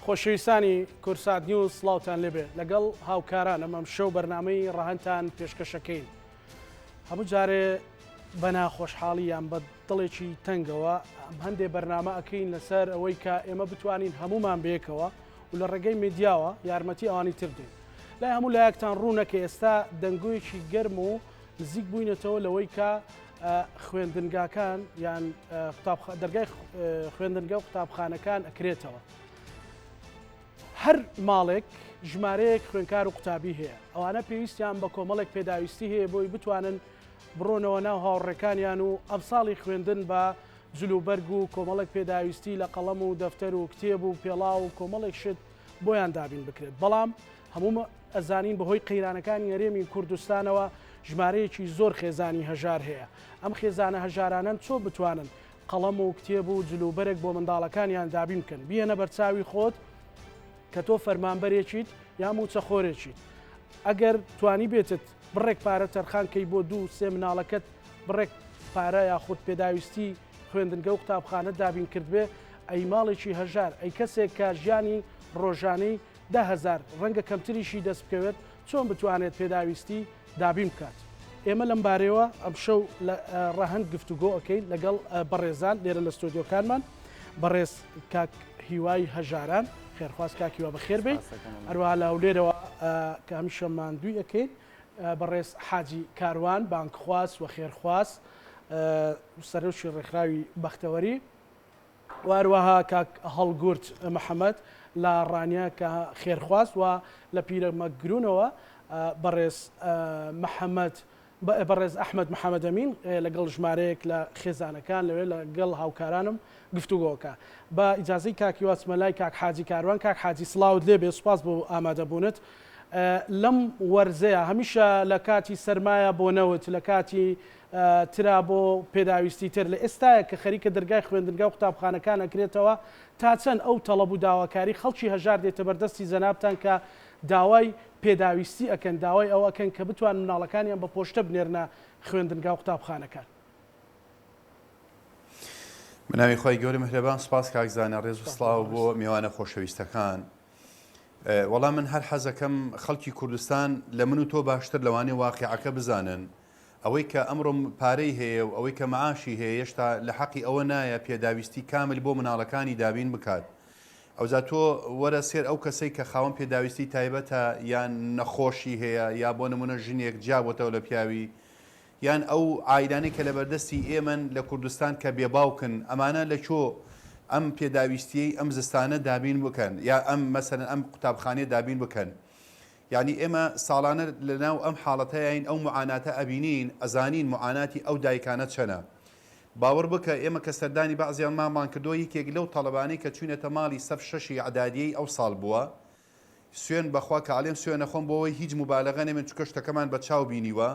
خۆشەویستانی کورسات نیوز سڵاوتان لێبێ لەگەڵ هاوکاران ئەمەم شەو بەرنامەی ڕەهەنتان پێشکەشەکەین هەموو جارێ بە ناخۆشحاڵی یان بە دڵێکی تەنگەوە هەندێک بەرنامە ئەکەین لەسەر ئەوەی کە ئێمە بتوانین هەمومان بێکەوە و لە ڕێگەی میدیاوە یارمەتی ئەوانی تر دێن لای هەموو لایەکتان ڕوونەکە ئێستا دەنگۆیەکی گەرم و نزیک بووینەتەوە لەوەی کە خوێندنگاکان یان دەرگای خوێندنگە و قوتابخانەکان ئەکرێتەوە هەر ماڵێک ژمارەیەک خوێنکار و قوتابی هەیە ئەوانە پێویستیان بە کۆمەڵێک پێداویستی هەیە بۆی بتوانن بڕۆنەوە ناو هاوڕێکانیان و ئەمساڵی خوێندن بە جلوبەرگ و کۆمەڵێک پێداویستی لە قەڵەم و دەفتەر و کتێب و پێڵاو و کۆمەڵێک شت بۆیان دابین بکرێت بەڵام هەموو ئەزانین بەهۆی قەیرانەکانی هەرێمی کوردستانەوە ژمارەیەکی زۆر خێزانی هەژار هەیە ئەم خێزانە هەژارانن چۆ بتوانن قەڵەم و کتێب و جلوبەرێک بۆ منداڵەکانیان دابین بکەن بێنە بەرچاوی خۆت کە تۆ فەرمانبەرێکیت یا موچەخۆرێکیت ئەگەر توانی بێتت بڕێک پارە تەرخانکەی بۆ 2-3 مناڵەکەت بڕێک پارە یاخود پێداویستی خوێندنگە و قوتابخانە دابین کردبێ ئەی ماڵێکی هەژار ئەی کەسێک کە ژیانی ڕۆژانەی 10,000 ڕەنگە کەمتریشی دەست بکەوێت چۆن بتوانێت پێداویستی دابین بکات ئێمە لەم بارەوە ئەم شەو ڕەهەند گفتوگۆ ئەەکەین لەگەڵ بەڕێزان لێرە لە ستۆدیۆکانمان بەڕێز کاک هیوای هەژاران خێرخواست کاکیوە بەخێر بێ هەروەها لە هەولێرەوە کە هەمیشەمان دوی ئەەکەین بەڕێز حاجی کاروان بانکخواست و خێرخواست سەرۆکی ڕێکخراوی بەختەوەری و هەروەها کاک هەڵگورت محەممەد لە ڕانیا کە خێرخواست و لە پیرەمەگرونەوە بەڕێز محەممەد بەڕێز ئەحمەد محەممەد ئەمین لەگەڵ ژمارەیەک لە خێزانەکان لەوێ لەگەڵ هاوکارانم گفتوگۆکە بە ئیجازەی کاکیواتمە لای کاک حاجی کاروان کاک حاجی سڵاوت لێ بێ سوپاس بۆ ئامادەبوونت لەم وەرزەیە هەمیشە لە کاتی سەرمایە بۆ نەوت لە کاتی ترا بۆ پێداویستی تر لە ئێستاە کە خەریکە دەرگای خوێندنگە و قوتابخانەکان ئەکرێتەوە تا چەند ئەو تەڵەب و داواکاری خەڵکی هەژار دێتە بەردەستی زەنابتان کە داوای پێداویستی ئەکەن داوای ئەو ئەکەن کە بتوان مناڵەکانیان بە پۆشتە بنێرنە خوێندنگە و قوتابخانەکان بناوی خۆی گەوری مهرەبان سپاس کاکزانە ڕێز و سڵاو بۆ میوانە خۆشەویستەکان وەڵام من هەر حەزەکەم خەڵکی کوردستان لە من و تۆ باشتر لەوانەیە واقعەکە بزانن ئەوەی کە ئەمڕۆم پارەی هەیە و ئەوەی کە مەعاشی هەیە هێشتا لە حەقی ئەوە نایە پێداویستی کامل بۆ مناڵەکانی دابین بکات ئەوزا تۆ وەرە سێر ئەو کەسەی کە خاوەن پێداویستی تایبەتە یان نەخۆشی هەیە یا بۆ نمونە ژنێک جیابەتەوە لە پیاوی یان ئەو ئایلانەی کە لە بەردەستی ئێمن لە کوردستان کە بێباوکن ئەمانە لە چۆ ئەم پێداویستی ئەم زستانە دابین بکەن یا ئەم مەسەرەن ئەم قوتابخانەیە دابین بکەن یعنی ئێمە ساڵانە لەناو ئەم حاڵەتەیەین ئەو معاناتە ئەبینین ئەزانین معاناتی ئەو دایکانە چەنە باوەڕ بکە ئێمە کە سەردانی بەعزیان مامان کردۆ یەکێک لەو تەڵەبانەی کە چوونەتە ماڵی سەف شەشی عەدادیەی ئەو ساڵ بووە سوێن بەخوا کە ئاڵێم سوێنە خۆم بۆەوەی هیچ مبالەغە نێمن چکە شتەکەمان بە چاو بینیوە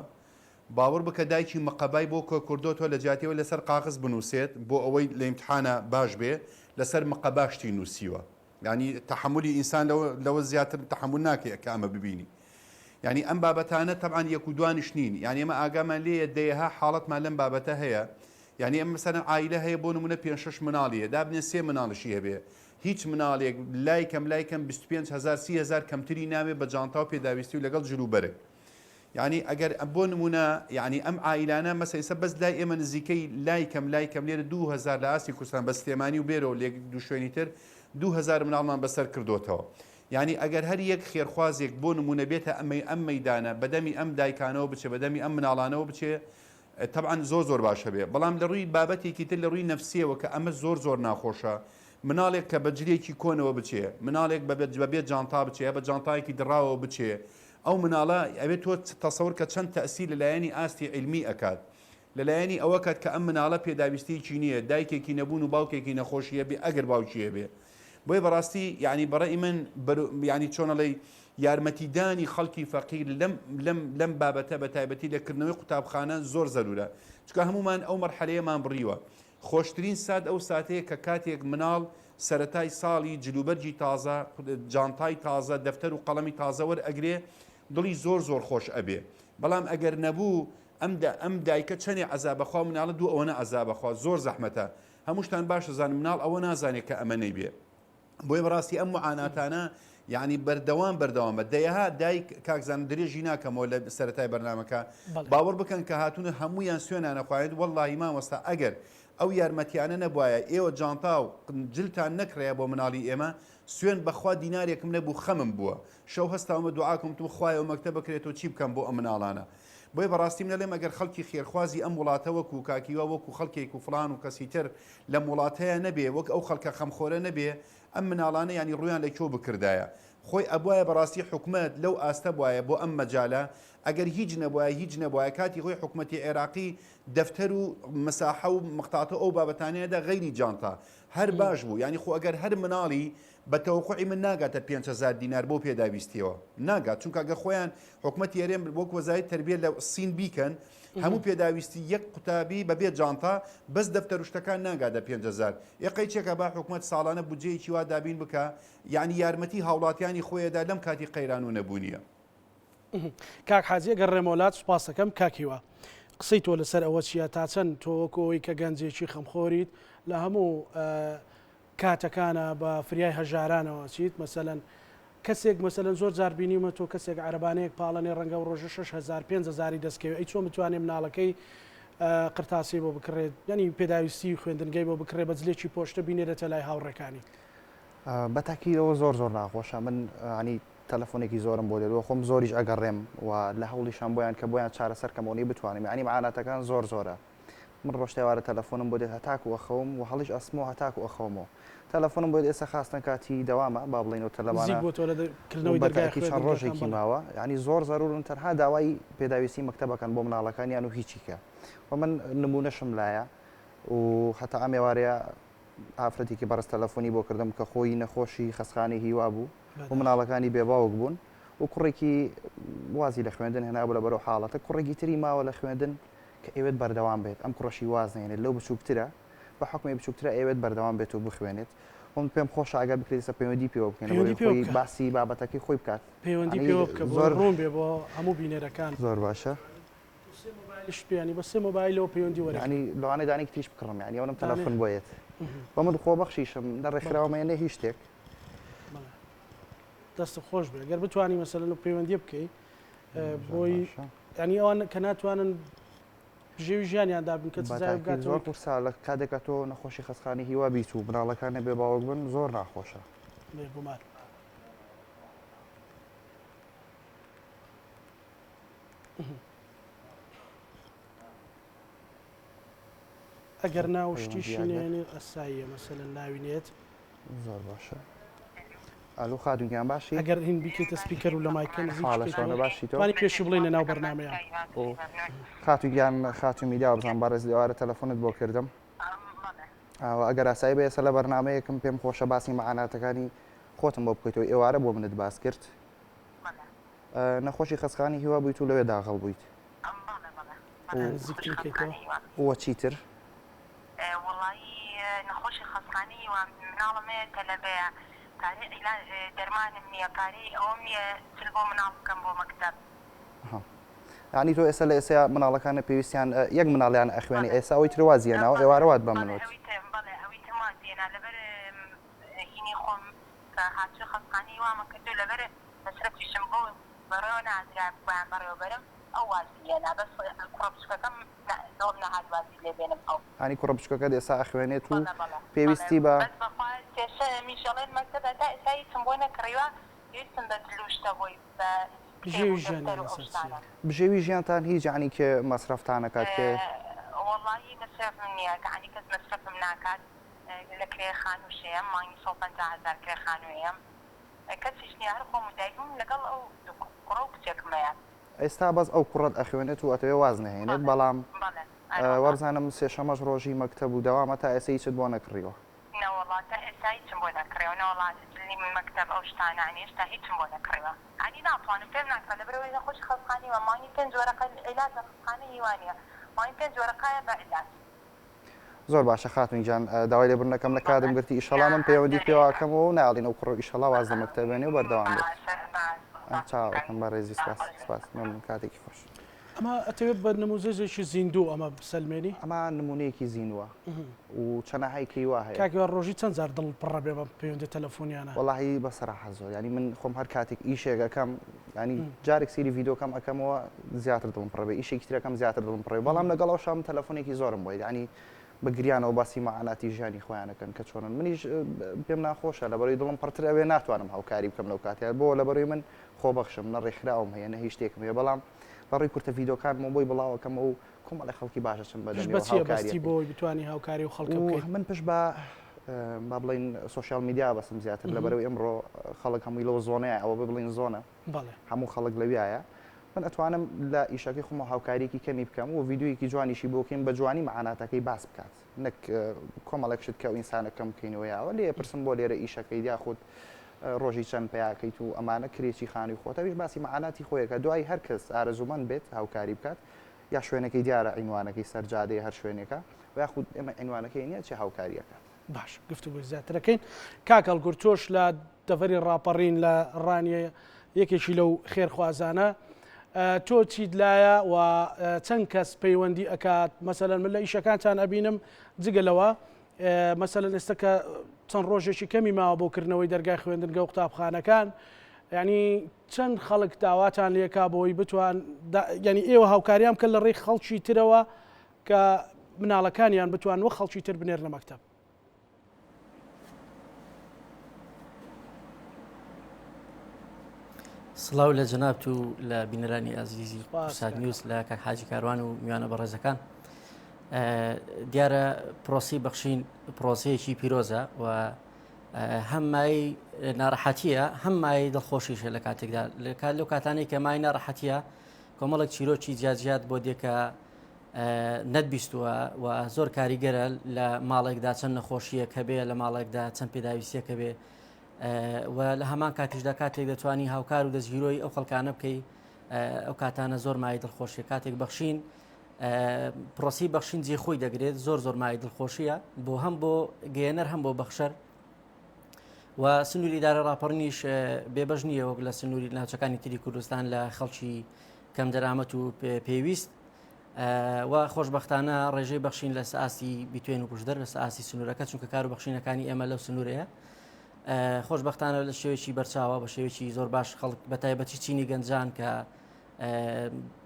باوەڕ بکە دایکی مەقەبای بۆ کۆکردۆتۆ لە جاتیەوە لەسەر قاغز بنووسێت بۆ ئەوەی لە ئیمتحانە باش بێ لەسەر مەقەباشتی نووسیوە ینی تەحملی ئینسان لەوە زیاتر تەحمل ناکەیە کە ئەمە ببینی ینی ئەم بابەتانە تەبعاً یەک و دوانش نین یعنی ئێمە ئاگامان لێیە دەیەها حاڵەتمان لەم بابەتە هەیە یعنی ئەم مەسەرەن عایلە هەیە بۆ نمونە 5-6 مناڵیە دابنێ 3 مناڵشی هەبێ هیچ مناڵێک لایکەم 25,000 30,000 کەمتری نامێ بە جانتا و پێداویستی و لەگەڵ جلوبەرێک یعنی ئەگەر بۆ نمونە یعنی ئەم ئایلانە مەسەیسە بەس لای ئێمە نزیکەی لایکەم لێرە 2,000 لە ئاستی کوردستان بە سلێمانی و بێرەوە لێک دوو شوێنی تر 2,000 مناڵمان بەسەر کردوتەوە یعنی ئەگەر هەر یەک خێرخوازێک بۆ نمونە بێتە ئەم مەیدانە بەدەمی ئەم دایکانەوە بچێ بەدەمی ئەم مناڵانەوە بچێ طبعاً زۆر باشە بێ بەڵام لە ڕووی بابەتێکی تر لە ڕووی نەفسیەوە کە ئەمە زۆر ناخۆشە مناڵێک کە بەجلێکی کۆنەوە بچێ مناڵێک بەبێت جانتا بچێ بە جانتایەکی دراوە بچێ ئەو مناڵە ئەوێت تۆ تەسەور کە چەند تەسیل لەلایەنی ئاستی علمی ئەکات لەلایەنی ئەوە کات کە ئەم مناڵە پێداویستیی نییە دایکێکی نەبوون و باوکێکی نەخۆشیە بێ ئەگەر باوکیە بێ بۆی بەڕاستی یعنی بەڕێی من ینی چۆنەڵی یارمەتیدانی خەڵکی فەقیر لەم بابەتە بە تایبەتی لەکردنەوەی قوتابخانە زۆر زەرورە چکە هەمومان ئەو مەرحەلەیەمان بڕیوە خۆشترین سات ئەو ساتەیە کە کاتێک مناڵ سەرەتای ساڵی جلوبەرجی تازە جانتای تازە دەفتەر و قەڵەمی تازە وەرئەگرێ دڵی زۆر خۆش ئەبێ بەڵام ئەگەر نەبوو ئەم دایکە چەندێ عەزابەخوا مناڵە دوو ئەوەنە عەزابەخوا زۆر زەحمەتە هەمووشتان باش دەزانن مناڵ ئەوە نازانێت کە ئەمە نەیبێ بۆی بەڕاستی ئەم معاناتانە یعنی بەردەوامە دەیەها دایک کاکزان درێژی ناکەمەوە لە سەرەتای بەرنامەکە باوەڕ بکەن کە هاتوونە هەمویان سوێنانە خواید وەڵڵاهی مامۆستا ئەگەر ئەو یارمەتیانە نەبوایە ئێوە جانتا و جلتان نەکڕەیە بۆ مناڵی ئێمە سوێن بەخوا دینارێکم نەبوو خەمم بووە شەو هەستاومە دوعاکەم تو خوایەوە مەکتە بکرێتەوە چی بکەم بۆ ئەم مناڵانە بۆی بەڕاستی منە لێم ئەگەر خەڵکی خێرخوازی ئەم وڵاتە وەکو کاکیوە وەکو خەڵکێک و فڵان و کەسی تر لەم وڵاتەیە نەبێ وەک ئەو خەڵکە خەمخۆرە نەبێ ئەم مناڵانە ینی ڕویان لە کۆ بکردایە خۆی ئەبواە بەڕاستی حکومت لەو ئاستە بواە بۆ ئەم مەجالە ئەگەر هیچ نەبووە کاتی خۆی حکوومەتی عێراقی دەفتەر و مەساحە و مختاتە ئەو بابەتانەیەدا غەیری جانتا هەر باش بوو ینی خۆ ئەگەر هەر مناڵی بە تەوقعی من ناگاتە 500,000 دینار بۆ پێداویستیەوە ناگات چونکە ئەگەر خۆیان حکوومەتی هێرێن وەک وەزارەتی تەربیە لە سین بیکەن هەموو پێداویستی یەک قوتابی بەبێ جانتا بەس دەفتەر و شتەکان ناگاتە 500,000 یەقەی چێکە با حکوومەت ساڵانە بودجەیەکی وا دابین بکە یعنی یارمەتی هاوڵاتیانی خۆیەدا لەم کاتی قەیران و نەبوونیە کاک حاجی گەڕ ڕێمەولات سوپاس دەکەم کاکیوە قسەی تۆ لەسەر ئەوە چیە تا چەند تۆکۆی کە گەنجێکی خەمخۆریت لە هەموو کاتەکانە بە فریای هەژارانەوە چیت مەسەلەن کەسێک مەسەلەن زۆر جار بینیمە تۆ کەسێک عەربانەیەک پاڵەنێ ڕەنگە و ڕۆژە 6,000 5,000 دەستکەوێت ئەی چۆن بتوانێت مناڵەکەی قرتاسی بۆ بکڕێت ینی پێداویستی خوێندنگەی بۆ بکڕێت بە جلێکی پۆشتە بینێرێتە لای هاوڕێکانی بەتاکیرەوە زۆر ناخۆشە من ینی تەلەفۆنێکی زۆرم بۆ لێرەوە خۆم زۆریش ئەگەڕێم و لە هەوڵیشان بۆیان کە بۆیان چارەسەرکەمەوەی بتوانم ینی معاناتەکان زۆرە من ڕۆژتێوارە تەلەفۆنم بۆ دێت هەتاکو ئەخەوم و هەڵیش ئەسمەوە هەتاکو ئەخەومەوە تەلەفۆنم بۆ ئێستا خاستن کاتی دەوامە با بڵێنەوە تەلەبانەکردنەوەی چەند ڕۆژێکی ماوە ینی زۆر زەرورن تەنها داوای پێداویستی مەکتەبەکەن بۆ مناڵەکانیان و هیچیکە و من نمونەشم لایە و هەتا ئەم ێوارەیە ئافرەتێکی بەڕست تەلەفۆنی بۆ کردم کە خۆی نەخۆشی خەسخانی هیوا بوو و مناڵەکانی بێباوک بوون و کوڕێکی وازی لە خوێندن هێنا بوو لە بەرەو حاڵەتە کوڕێکی تری ماوە لە خوێندن کە ئەوێت بەردەوام بێت ئەم کوڕەشی وازنێنێت لەو بچووکترە بە حکمی بچووکترە ئەوێت بەردەوام بێت و بخوێنێت وم پێم خۆش ئاگەر بکرێتە پەیوەندی پێوە بکەین باسی بابەتەکەی خۆی بکات پەیوەندی پێوە بکە زۆر ڕوون بێ بۆ هەموو بینەرەکان زۆر باشە شپیانی بە سێ مۆبایلەوە پەیوەندی وەرە ینی لەوانەیە دانێک تریش بکڕم ینی ئەوەم تەلەفۆن بۆیێت بە من خۆبەخشیشم لە ڕێکخراوەمەیە هیچ شتێک دەست خۆش بێ گەر بتوانانی مەسەلەن و پەیوەندی بکەیت بۆی ینی ئەوان کە ناتوانن ژێوی ژیانیان دابن کە زۆر قورسا لە کاتێکە تۆ نەخۆشی خەسخانی هیوا بیت و مناڵەکانە بێ باوەک بن زۆر ناخۆشە بێگومان ئەگەر ناو شتیشینێنی ئەساییە مەسەلەن ناوینێت زۆر باشە ئەلو خاتونگیان باشی ئەگەر هین بیکەیتە سپیکەر و لە مایکە نزیکشانە باشی توانی پێشی بڵێنە ناو بەرنامەیان خاتوگیان خاتومی دا بزان بەڕێز لێوارە تەلەفۆنت بۆ کردم ئەگەر ئاسایی بێسە لە بەرنمەیەکم پێم خۆشە باسی مەعاناتەکانی خۆتم بۆ بکەیتەوە ئێوارە بۆ منت باس کرد نەخۆشی خەسخانی هیوا بوویت و لەوێ داخەڵ بوویت وە چیتر وڵایی نەخۆشی خەسخانی و مناڵمەیە کە لەبێ کاری دەرمانم نییە کاری ئەوم نیە چل بۆ مناڵ بکەم بۆ مەکتەب ینی تۆ ئێستا لە ئێستا مناڵەکانە پێویستیان یەک مناڵیان ئەخوێنی ئێستا ئەوی تروازیەنەوە ئێوارەوات بە منوت ئەوی تمازیێنە لەبەر هینی خۆم کە هاتووی خەسخانی وامە کردو لەبەر مەسرەفیشم بۆ بەڕێوە نازرا بیان بەڕێوە بەرم ئەو وازیێنە بەس کوڕە بچکەکەم زۆر نەهات وازی لێ بێنم ئەو ینی کوڕە بچکەکەت ئێستا ئەخوێنێت و پێویستی بە میشەڵێن مەکتەبە تا ئێستا هیچم بۆ نەکڕیوە پێویستم بە دلوشتە بۆی بە بژێوی ژیانتان هیچ عنی کە مەسرفتانەکات کێ وڵی مەسرفم نییە کەعنی کەس مەسرفم ناکات لە کرێ خانووشەیە مانگی 150,000 کرێ خانوویەم کەسیش نیە هەر خۆم دایکم لەگەڵ ئەو کوڕە و کچێکمەیە ئێستا بەس ئەو کوڕەت ئەخوێنێت و ئەتەوێ واز نهێنێت بەڵام وەبزانم سێشەمەش ڕۆژی مەکتەب و دەوامە تا ئێستا هیچت بۆ نەکڕیوە نەوەڵاتە ئێستا هیچم بۆ نەکڕێەوە نەوەڵاتی من مەکتەب ئەو شتانانی هێشتا هیچم بۆ نەکڕێەوە ئەنی ناتوانم پێم ناکات لە بەرەوەی نەخۆش خەسخانی وە مانگی 5 جۆرەکە عیلاج لە خەسخانە هیوانە مانگی 5 جۆرەکایە بە عیلاج زۆر باشە خاتونی جان داوای لێبوورنەکەم لە کاتم گرتی ئیشەڵا من پەیوەندی پێواکەمەوە و ناڵین ئەو کوڕ ئیشەڵا واز لە مەکتەبێنێ و بەردەوام بێت چاوەکەم بە ڕێزی سپاس من کاتێکی خۆش ئەمە ئەتەوێت بە نموزەیەکی زیندوو ئەمە بسەلمێنی ئەمە نمونەیەکی زینوە و چەنەهای کەیوا هەیە کاکیوە ڕۆژی چەند جار دڵ پڕە بێ بە پەیوەندی تەلەفۆنیانە وەڵاهی بەسەراحە زۆر ینی من خۆم هەر کاتێک ئیشێکەکەم ینی جارێک سری ڤیدۆکەم ئەەکەمەوە زیاتر دڵم پڕێ ئیشێکی ترەکەم زیاتر دڵم پڕێ بەڵام لەگەڵەوە شام تەلەفۆنێکی زۆرم بۆی ینی بەگریانەوە باسی مەعاناتی ژیانی خۆیانەکەن کە چۆنن منیش پێم ناخۆشە لەبەرەوەی دڵم پڕتر ئەوێ ناتوانم هاوکاری بکەم لەو کاتێ بۆ لەبەرەوەی من خۆبەخشم نەڕێکخراوم هەیە نە هیچ شتێکم هەیە بەڵام بەڕێی کورتە ڤیدۆکانمە بۆی بڵاوەکەم و کۆمەڵی خەڵکی باشەچم بەدەمی بۆی بتوانی هاوکاری و خەڵکە بکەیت من پشت بە با بڵین سوۆشیال میدیا بەسم زیاتر لەبەرەوەی ئەمڕۆ خەڵک هەمووی لەوە زۆنەیە ئەوە بڵین زۆنە هەموو خەڵک لەویایە من ئەتوانم لە ئیشەکەی خۆمە هاوکاریکی کەمی بکەم و ڤیددیویکی جوانیشی بۆکەین بە جوانی مەعاناتەکەی باس بکات نەک کۆمەڵێکشت کە و ئینسانەکەم بکەینەوەیەوە لێ پرسم بۆ لێرە ئیشەکەی دیاخود ڕۆژی چەند پیاکەیت و ئەمانە کرێکی خانی خۆتەویش باسی مەعاناتی خۆیەکە دوای هەر کەس ئارەزوومەند بێت هاوکاری بکات یا شوێنەکەی دیارە عینوانەکەی سەرجادەیە هەر شوێنێکە و یاخود ئێمە عینوانەکەی نییە چه هاوکاریەکە باش گفتوگوی زیاترەکەین کاکەڵ گورتۆش لە دەڤەری ڕاپەڕین لە ڕانیە یەکێکی لەو خێرخوازانە تۆ چیت لایە و چەند کەس پەیوەندی ئەکات مەسەلەن من لە ئیشەکانتان ئەبینم جگەلەوە مەسەلەن ئێستا کە چەند ڕۆژێکی کەمی ماوە بۆکردنەوەی دەرگای خوێندنگە و قوتابخانەکان ینی چەند خەڵک داواتان لێکا بۆی بتوان ینی ئێوە هاوکاریان کە لە ڕێی خەڵکی ترەوە کە مناڵەکانیان بتوان وە خەڵکی تر بنێر لە مەکتەب سڵاو لە جەنابەت و لە بینەرانی ئازیزی قورسات نیوز لە کاک حاجی کاروان و میوانە بەڕێزەکان دیارە پرۆسی بەخشین پرۆسەیەکی پیرۆزە و هەم مای ناڕەحەتیە هەم مای دڵخۆشیشە لە کاتێکدا لەو کاتانەی کە مای ناڕەحەتیە کۆمەڵێک چیرۆکی جیاجیات بۆ دیێکە نەتبیستووە و زۆر کاریگەرە لە ماڵێکدا چەند نەخۆشیە کە بێ لە ماڵێکدا چەند پێداویستیەکە بێ و لە هەمان کاتیشدا کاتێک دەتوانی هاوکار و دەستگیرۆی ئەو خەڵکانە بکەی ئەو کاتانە زۆر مای دڵخۆشیە کاتێک بەخشین پرۆسی بەخشین جێخۆی دەگرێت زۆر مای دڵخۆشیە بۆ هەم بۆ گەێنەر هەم بۆ بەخشەر و سنووری ئیدارە ڕاپەڕنیش بێبەش نییە وەک لە سنووری ناوچەکانی تری کوردستان لە خەڵکی کەم دەرامەت و پێویست و خۆشببختانە ڕێژەی بەخشین لە ساسی بیتوێن و پشدەر لە ساسی سنوورەکە چونکە کار و بەخشینەکانی ئێمە لەو سنوورەیە خۆشببختانە لە شێوێکی بەرچاوە بە شێوێکی زۆر باش خەڵک بەتایبەتی چینی گەنجان کە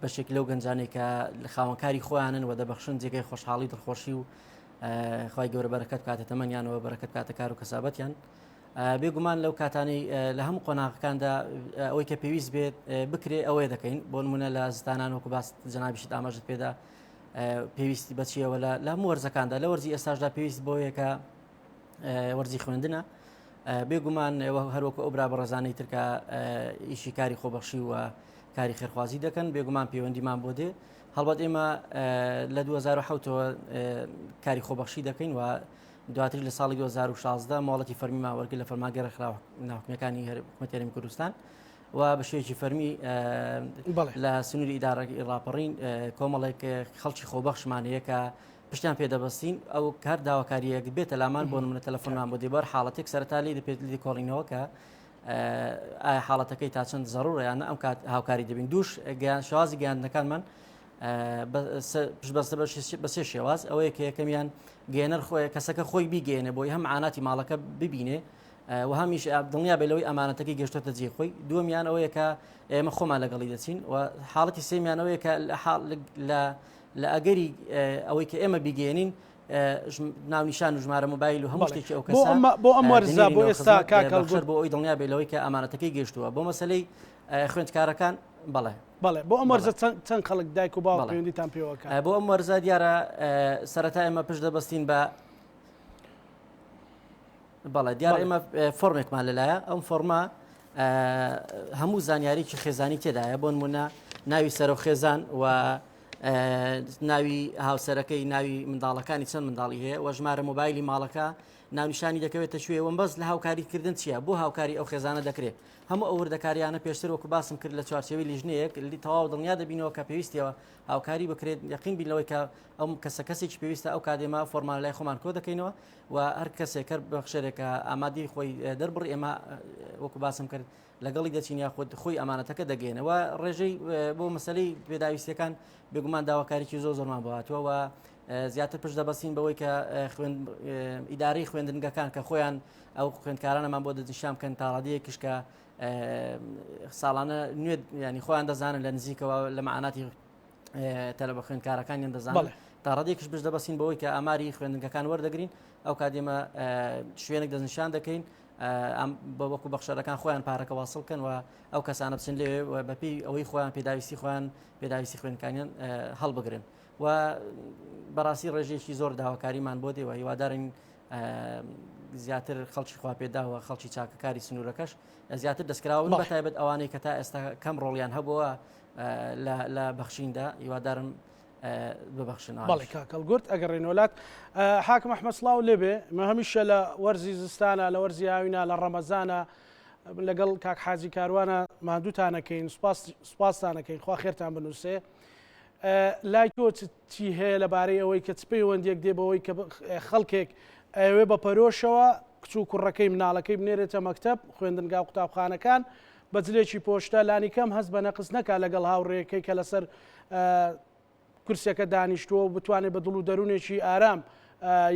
بەشێک لەو گەنجانێک کە لە خاوەنکاری خۆیانن و دەبەخشن جێگەی خۆشحاڵی دڵخۆشی و خی گەورە بەرەکەت کاتە تەمەنیانەوە بەرەکەت کاتە کار و کەسابەتیان بێگومان لەو کاتانەی لە هەموو قۆناغەکاندا ئەوەی کە پێویست بێت بکرێ ئەوەیە دەکەین بۆ نمونە لە زستانان وەکو باس جەنابیشت ئاماژت پێدا پێویستی بەچیەوە لە هەموو وەرزەکاندا لە وەرزی ئێستاشدا پێویست بۆ یەکە وەرزی خوێندنە بێگومان هەروەکو ئەو برا بەڕێزانەی ترکە ئیشی کاری خۆبەخشی و کاری خێرخوازی دەکەن بێگومان پەیوەندیمان بۆ دێ هەڵبەت ئێمە لە 2007ەوە کاری خۆبەخشی دەکەین و دواتر لە ساڵی 2016 ماڵەتی فەرمیمان وەرگرت لە فەرمانگەرە ناوحکومەکانی حکوومەتی هەرێمی کوردستان و بە شێوەیەکی فەرمی لە سنووری ئیدارە ڕاپەڕین کۆمەڵێک خەڵکی خۆبەخشمانەیە کە پشتیان پێدەبەستین ئەو کار داواکاریەک بێتە لامان بۆ نمونە تەلەفۆنمان بۆ دێبەر حاڵەتێک سەرەتا لێ دەپێت لێ کۆڵینەوە کە ئایا حاڵەتەکەی تا چەند زەڕوڕە یان ئەم کات هاوکاری دەبین دووش شێوازی گەیاندنەکانمان پشتبەستە بە سێ شێواز ئەوەیە کە یەکەمیان گەێنەر کەسەکە خۆی بیگەێنێ بۆی هەم عاناتی ماڵەکە ببینێ و هەمیش دڵنیا بێلەوەی ئەمانەتەکەی گەشتۆتە جێ خۆی دووەمیان ئەوەیە کە ئێمە خۆمان لەگەڵی دەچین و حاڵەتی سێمیان ئەوەیە کە لە ئەگەری ئەوەی کە ئێمە بیگەێنین ناونیشان و ژمارە مۆبایل و هەموو شتێکی ئەو کەسە بۆ ئەم وەرزە بۆ ئێستا کاکەڵگەر بۆ ئەوی دڵنیا بێلەوەی کە ئەمانەتەکەی گەشتووە بۆ مەسلەی خوێندکارەکان بەڵێ بۆ ئەم وەرزە چەند خەڵک دایک و باوک پەیوەندیتان پێوەکە بۆ ئەم وەرزە دیارە سەرەتا ئێمە پشت دەبەستین بە بەڵێ دیارە ئێمە فۆرمێکمان لەلایە ئەم فۆرمە هەموو زانیاریی خێزانی تێدایە بۆ نمونە ناوی سەر و خێزان و ناوی هاوسەرەکەی ناوی منداڵەکانی چەند منداڵی هەیە و ژمارە مۆبایلی ماڵەکە ناونیشانی دەکەوێتە شوێوە بەس لە هاوکاریکردن چییە بۆ هاوکاری ئەو خێزانە دەکرێت هەموو ئەو وردەکاریانە پێشتر وەکو باسم کرد لە چوارچێوی لیژنەیەک تەواو دڵنیا دەبینەوە کە پێویستیەوە هاوکاری بکرێت یەقین بینەوەی کە ئەو کەسێکی پێویستە ئەو کادێمە فۆرمان لای خۆمان کۆ دەکەینەوە و هەر کەسێک بەخشێرێکە ئامادەی خۆی دەربڕ ئێمە وەکو باسم کرد لەگەڵی دەچین یاخود خۆی ئەمانەتەکە دەگەێنەوە ڕێژەی بۆ مەسلەی پێداویستیەکان بێگومان داواکاریی زۆرمان بواتەوە و زیاتر پشت دەبەستین بەوەی کە ئیداری خوێندنگەکان کە خۆیان ئەو خوێندکارانەمان بۆ دەنیشان بکەن تاڕادەیەکیش کە ساڵانە نوێ ینی خۆیان دەزانن لە نزیکەوە لە معناتی تەلەبە خوێندکارەکانیان دەزانن تا ڕادێکش پشت دەبەستین بەوەی کە ئاماری خوێندنگەکان وەردەگرین ئەو کادێمە شوێنێک دەنیشان دەکەین بە وەکو بەخشەرەکان خۆیان پارەکە واصلکەن و ئەو کەسانە بچن لێ بەپی ئەوەی خۆیان پێداویستی خوێندکانیان هەڵبگرن و بەڕاستی ڕێژێکی زۆر داواکاریمان بۆ دێەوە هیوادارین زیاتر خەڵکی خوا پێداوە خەڵکی چاکەکاری سنوورەکەش زیاتر دەستکراون بە تایبەت ئەوانەی کە تا ئێستا کەم ڕۆڵیان هەبووە لە بەخشیندا هیوادارم ببەخشن. بەڵێ کاکەڵگورت ئەگەڕێنەوەلات حاکم ئەحمەد سڵاو لێبێ مە هەمیشە لە وەرزی زستانە لە وەرزی هاوینە لە ڕەمەزانە لەگەڵ کاک حاجی کاروانە مادووتانەکەین سوپاسانەکەین خوا خێرتان بنووسێ لای تۆ چی هەیە لەبارەی ئەوەی کە چپەی وەندێک دێبەوەی کە خەڵکێک ئەوێ بە پەرۆشەوە کچوو کوڕەکەی مناڵەکەی بنێرێتە مەکتەب خوێندنگا و قوتابخانەکان بە جلێکی پۆشتە لانی کەم هەست بە نەقص نەکا لەگەڵ هاوڕێیەکەی کە لەسەر کورسەکە دانیشتووە و بتوانێت بە دڵ و دەروونێکی ئارام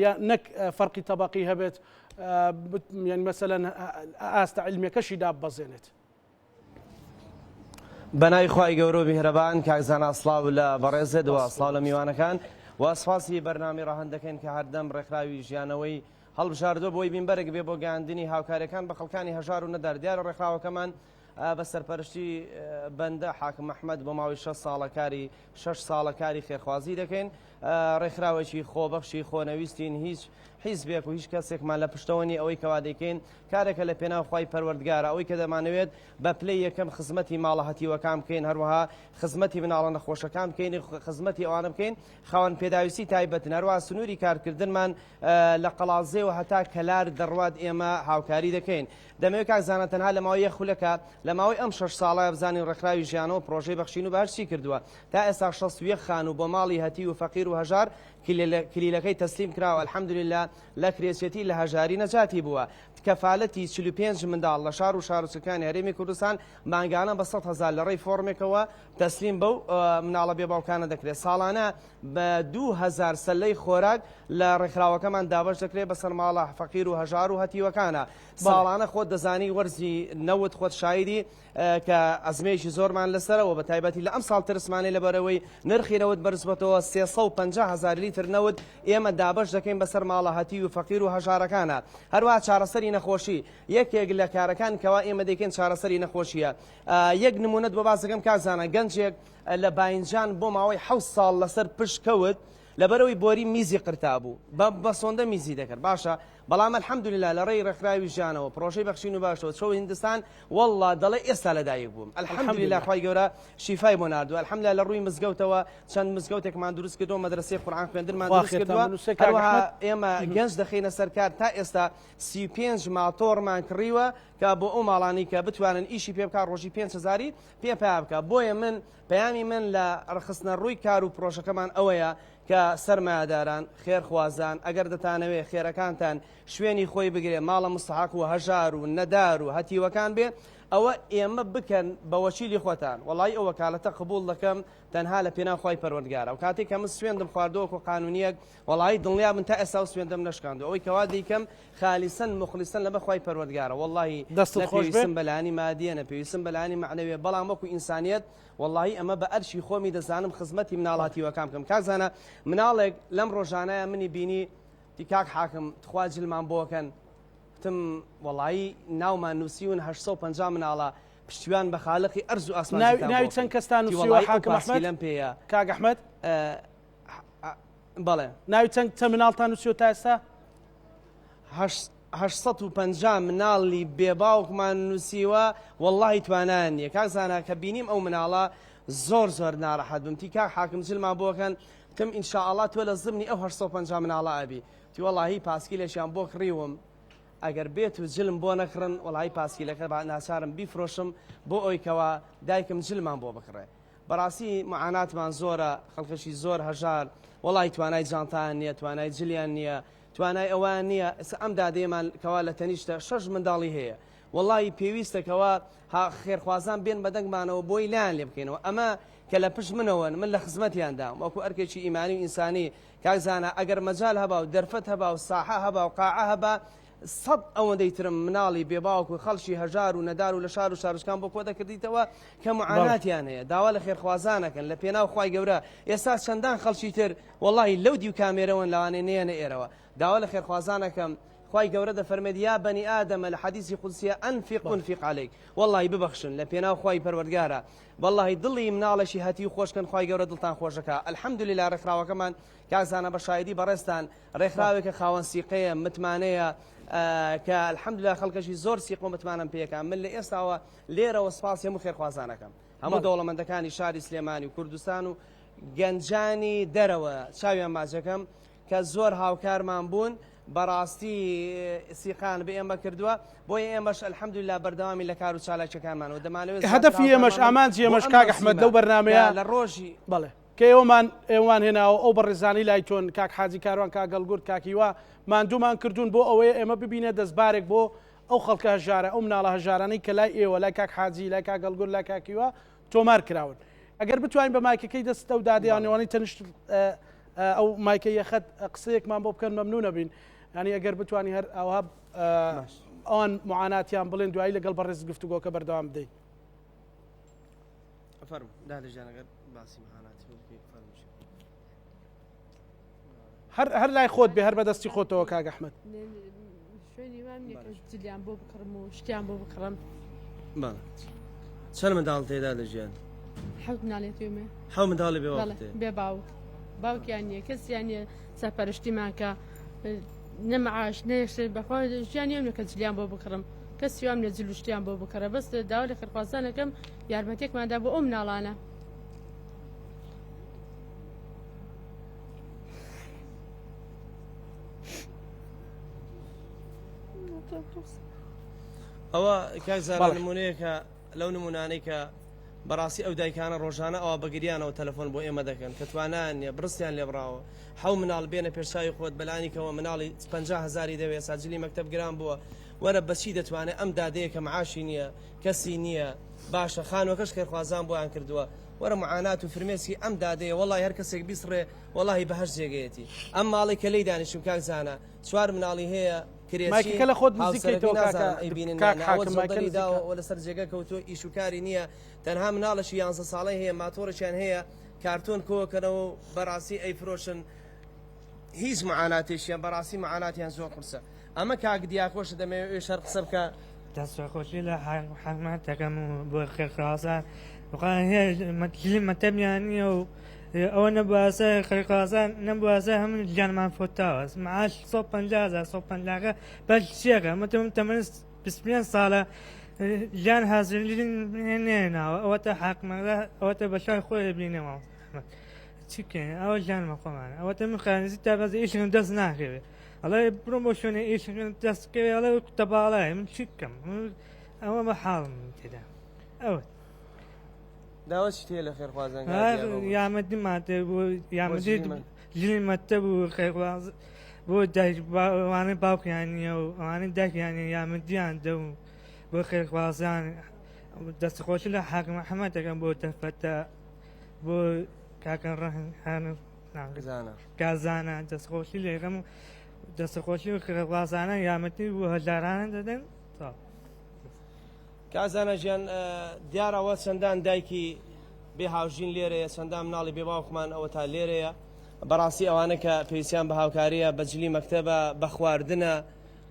یا نەک فەرقی تەبەقی هەبێت یعنی مەسەلەن ئاستە عیلمیەکەشی داببەزێنێت. بەناوی خوای گەورە و میهرەبان کاکزانا سڵاو لە بەڕێزت و سڵاو لە میوانەکان و سپاسی بەرنامی ڕاهەندەکەین کە هەردەم ڕێکخراوی ژیانەوەی هەڵبژاردۆ بۆی بینبەرێک بێ بۆ گەیاندنی هاوکاریەکان بە خەڵکانی هەژار و نەدار دیارە ڕێکخراوەکەمان بە سەرپەرشتی بەندە حاکم ئەحمەد بۆ ماوەی 6 ساڵەکاری خێرخوازی دەکەین ڕێکخراوێکی خۆبەخشی خۆنەویستین هیچ حیزبێک و هیچ کەسێکمان لە پشتەوەنی ئەوەی کەوا دەکەین کارێکە لە پێناوخوای پەروەردگارە ئەوەی کە دەمانەوێت بە پلەی یەکەم خزمەتی ماڵە هەتیوەکان بکەین هەروەها خزمەتی مناڵە نەخۆشەکان بکەین خزمەتی ئەوانە بکەین خاوەن پێداویستی تایبەتن هەروەها سنووری کارکردنمان لە قەڵازێ و هەتا کەلار دەڕوات ئێمە هاوکاری دەکەین دەمەوێت کاکزانە تەنها لە ماوەی خولەکە لە ماوەی ئەم 6 ساڵە بزانین ڕێکخراوی ژیانەوە پرۆژەی بەخشین و باشی کردووە تا ئێستا 61 خان و بۆ ماڵی هەتی و فەقیر و هەژار کلیلەکەی تەسلیم کراوە الحەمدولله لە کرێسێتی لە هەژاری نەجاتی بووە کەفالەتی 45 منداڵ لە شار و شارچەکانی هەرێمی کوردستان مانگانە بە 100,000 لە ڕێی فۆرمێکەوە تەسلیم بەو مناڵە بێباوکانە دەکرێت ساڵانە بە 2000 سەلەی خۆراک لە ڕێکخراوەکەمان دابش دەکرێت بەسەر ماڵە فەقیر و هەژار و هەتیوەکانە ساڵانە خۆت دەزانی وەرزی نەوت خۆت شایدی کە ئەزمەیەکی زۆرمان لەسەرەوە بە تایبەتی لە ئەم ساڵ ترسمانی لەبەرەوەی نرخی نەوت بەرزبەتەوە 350,000 لیتر نەوت ئێمە دابش دەکەین بەسەر ماڵە هەتی و فەقیر و هەژارەکانە هەروە چارەسەری نەخۆشی یەکێک لە کارەکان کەوا ئێمە دەکەین چارەسەری نەخۆشیە یەک نمونەت بۆ بازەکەم کاکزانە گەنجێک لە باینجان بۆ ماوەی 7 ساڵ لەسەر پشت کەوت لەبەرەوەی بۆری میزی قرتا بوو بە سۆندە میزی دەکرد باشە بەڵام الحەمدولله لە ڕێی ڕێکخراوی ژیانەوە پرۆژەی بەخشین و باشەوە چۆ هیندستان والله دەڵێ ئێستا لەدایک بووم الحەمدولله خوای گەورە شیفای بۆ ناردووە الحەمدولله لە ڕووی مزگەوتەوە چەند مزگەوتێکمان دروست کردووە مەدرسەی قورئان خوێندنمان دروست کردووە هەروەها ئێمە گەنج دەخینە سەرکار تا ئێستا 35 ماتۆڕمان کڕیوە کە بۆ ئەو ماڵانی کە بتوانن ئیشی پێ بکات ڕۆژی 5,000 پێ بکە بۆیە من پەیامی من لە ڕخستنە ڕووی کار و پرۆژەکەمان ئەوەیە کە سەرمایهداران خێرخوازان ئەگەر دەتانەوێت خێرەکانتان شوێنی خۆی بگرێ ماڵە مستحق و هەژار و نەدار و هەتیوەکان بێ ئەوە ئێمە بکەن بە وەچیلی خۆتان وڵی ئەو وەکالەتە قبول دەکەم تەنها لە پێناوخوای پەروەردگارە و کاتێک کە من سوێندم خواردەوەکو قانونیەک وڵی دڵنیا من تا ئێستا سوێندەم نەشکاندو ئەوەی کەوا دیکەم خالیسەن مخلیسەن لەبە خوای پەروەردگارە وڵی نەپێویستم بەلانی مادیە نەپێویستم بەلانی معنەوێ بەڵام وەکو ئینسانیەت والله ئەمە بە ئەرشی خۆمی دەزانم خزمەتی مناڵاتیوەکان بکەم کاکزانە مناڵێک لەم ڕۆژانەیە منی بینی دیکاک حاکم تخواجلمان بۆکەن تم وڵایی ناومان نووسیون 850 مناڵە پشتیوان بە خالقی ئەرز و ئاسمان ناوی چەند کەستان نووسیوە حاکم ئەحمەد لەم پێیە کاک ئەحمەد بەڵێ ناوی چەند مناڵتان نووسیوە تا ئێستا 850 مناڵی بێباوکمان نووسیوە واللهی توانان نیە کاکزانە کە بینیم ئەو مناڵە زۆر ناڕەحەت بم تیکاک حاکم جلمان بۆکەن تم ئینشاءڵڵا تۆ لە زمنی ئەو 850 مناڵە ئەبی تی وەڵاهی پاسکیلێکیان بۆ کڕیوم ئەگەر بێت و جلم بۆ نەکڕن وەڵی پاسکیلەکە ناچارم بیفرۆشم بۆ ئەویکەوە دایکم جلمان بۆ بکڕێ بەڕاستی معاناتمان زۆرە خەڵکەشی زۆر هەژار وەڵی توانای جانتان نییە توانای جلیان نییە توانای ئەوان نییە ئێستا ئەم دادێمان کەوا لە تەنیشتە 6 منداڵی هەیە وەڵی پێویستەکەەوە خێرخوازان بێن بەدەنگمانەوە بۆی لایەن لێ بکەینەوە ئەمە کە لە پشت منەوەن من لە خزمەتیاندام وەکو ئەرکێکی ئیمانی و ئینسانی کاکزانە ئەگەر مەجال هەبا و دەرفەت هەبا و ساحە هەبا و قاعە هەبا سەد ئەوەندەی ترم مناڵی بێباوک و خەڵکی هەژار و نەدار و لە شار و شارشکان بۆ کۆ دەکردیتەوە کە معاناتیان هەیە داوا لە خێرخوازانەکەن لە پێناو خوای گەورە ئێستا چەندان خەڵکی تر وەڵی لەو دی و کامێرەوەن لەوانێ نێنە ئێرەوە داوا لە خێرخوازانەکەم خوای گەورە دەفەرمێت یا بەنی ئادەمە لە حەدیثی قودسیە ئەنفیق ئونفیق عەلەیک وەڵی ببەخشن لە پێناو خوای پەروەردگارە وەڵی دڵی مناڵەشی هەتی و خۆشکن خوای گەورە دڵتان خۆشەکە ئەلحەمدولیلا ڕێکخراوەکەمان کاکزانە بە شایدی بەڕێستان ڕێکخراوێکە خاوەن سیقەیە متمانەیە کە الحەمدلله خەڵکەشی زۆر سیق و متمانم پێەکە من لە ئێستاوە لێرەوە سپاس هەموو خێرخوازانەکەم هەموو دەوڵەمەندەکانی شاری سلێمانی و کوردستان و گەنجانی دەرەوە چاویان ماچەکەم کە زۆر هاوکارمان بوون بەڕاستی سیقان بە ئێمە کردووە بۆی ئێمەش الحەمدلله بەردەوامی لە کار و چالاکیەکانمانەوە دەمانەوێت هەدەفی ئێمەش ئامانجی ئێمەش کاک ئەحمەد لەو بەرنامەیە لە ڕۆژی بەڵێ کە ئێوان هێناوە ئەو بەڕێزانی لای تۆن کاک حاجی کاروان کاگەڵگورد کاکیوا ماندوومان کردوون بۆ ئەوەیە ئێمە ببینێ دەستبارێک بۆ ئەو خەڵکە هەژارە ئەو مناڵە هەژارانەی کە لای ئێوە لای کاک حاجی لای کاگەڵگورد لای کاکیوا تۆمار کراون ئەگەر بتوانین بە مایکەکەی دەستە و دادیانەوەی تەنیشت ئەو مایکە یەخەت قسەیەکمان بۆ بکەن مەمنونە بین ینی ئەگەر بتوانانی هەر ئەوها ئەوان معاناتیان بڵێن دوایی لەگەڵ بەڕێز گفتوگۆکە بەردەوام بدەین هەر لای خۆت بێ هەر بەدەستی خۆتەوە کاک ئەحمەد شوێنی وام جلیان بۆ بکڕم و شتیان بۆ بکڕم چەند منداڵ تێدا لە ژیان حەوت مناڵێتێمێ حەو منداڵی بێ باوک باوکیان نییە کەسیان نیە سەرپەرشتیمان کە نەمەعاش نەیەشتێ بەخوا ژیانی ئەم نەکە جلیان بۆ بکڕم کەسی وام لە جلوشتیان بۆ بکڕە بەس داوا لە خێرخوازانەکەم یارمەتێکماندا بۆ ئەو مناڵانە ئەوە کاکزانە نمونەیەکە لەو نمونانەی کە بەڕاستی ئەو دایکانە ڕۆژانە ئەوە بەگریانەوە تەلەفۆن بۆ ئێمە دەکەن کە توانان نیە بڕستیان لێبراوە حەو مناڵ بێنە پێشاوی خۆت بەلانیکەوە مناڵی 50,000 دەوێت ساجلی مەکتەب گران بووە وەرە بەچی دەتوانێت ئەم دادەیە کە معاشی نییە کەسی نییە باشە خانوەکەش خێرخوازان بۆیان کردووە وەرە معانات و فرمێسکی ئەم دادەیە وەڵی هەر کەسێک بیسڕێ وەڵی بەهەشت جێگەیەتی ئەم ماڵی کە لی دانیشم کاکزانە 4 مناڵی هەیە مایکەکە لە خۆت نزیکەیتەوە لەسەر جێگە کەوتۆ ئیشوکاری نییە تەنها مناڵەشی 11 ساڵی هەیە ماتۆڕێکیان هەیە کارتۆن کۆکەنەوە بەڕاستی ئەیفرۆشن هیچ معاناتێکیان بەڕاستی معاناتیان زۆر قورسە ئەمە کاک دیاکۆشە دەمەوێت شەر قسە بکە دەستخۆشی لە حکومەتەکەم بۆ خێرخوازان هەیە مەتەبیان نییە و ئەوە نەبواسە خێرخوازان نەبواسە هەموو گیانمان فۆتاوە معاش 150,000 بەش چیەکە متم تەمەنست 25 ساڵە گیان حازرێناوە ئەوەتە حاکمەکە ئەوەتە بەشای خۆی بینەوە چیکەین ئەوە گیانمە خۆمانە ئەوەتە من خانزی تا بەز ئیشم دەست ناکەوێت ئەڵێ بڕۆ بۆ شوێنە ئیش دەستکەوێت ئەڵێ تەباڵای من چی بکەم ئەوە بە حاڵم تێدا ئەوە داوەچی تێ لە خێرخوازان یامەدی ماتێ بۆ یامەدی ژلی مەتە بوو خێرخواز بۆ دایکوانەی باوکیان نییە و ئەوانەی دایکیانە یامەدیان دە و بۆ خێرخوازان دەستخۆشی لە حاکم محەممەدەکەم بۆ دەفەتە بۆ کاکەن ڕەهانە گازانە دەستخۆشی لێگەم دەستخۆشی و خێرخوازانە یامەتی بۆ هەژارانە دەدەن کازانە ژیان دیارەوە چەندان دایکی بێ هاوژین لێرەیە چەندان مناڵی بێ باوکمان ئەوە تا لێرەیە بەڕاستی ئەوانە کە پێویستیان بە هاوکاریە بەجلی مەکتەبە بە خواردنە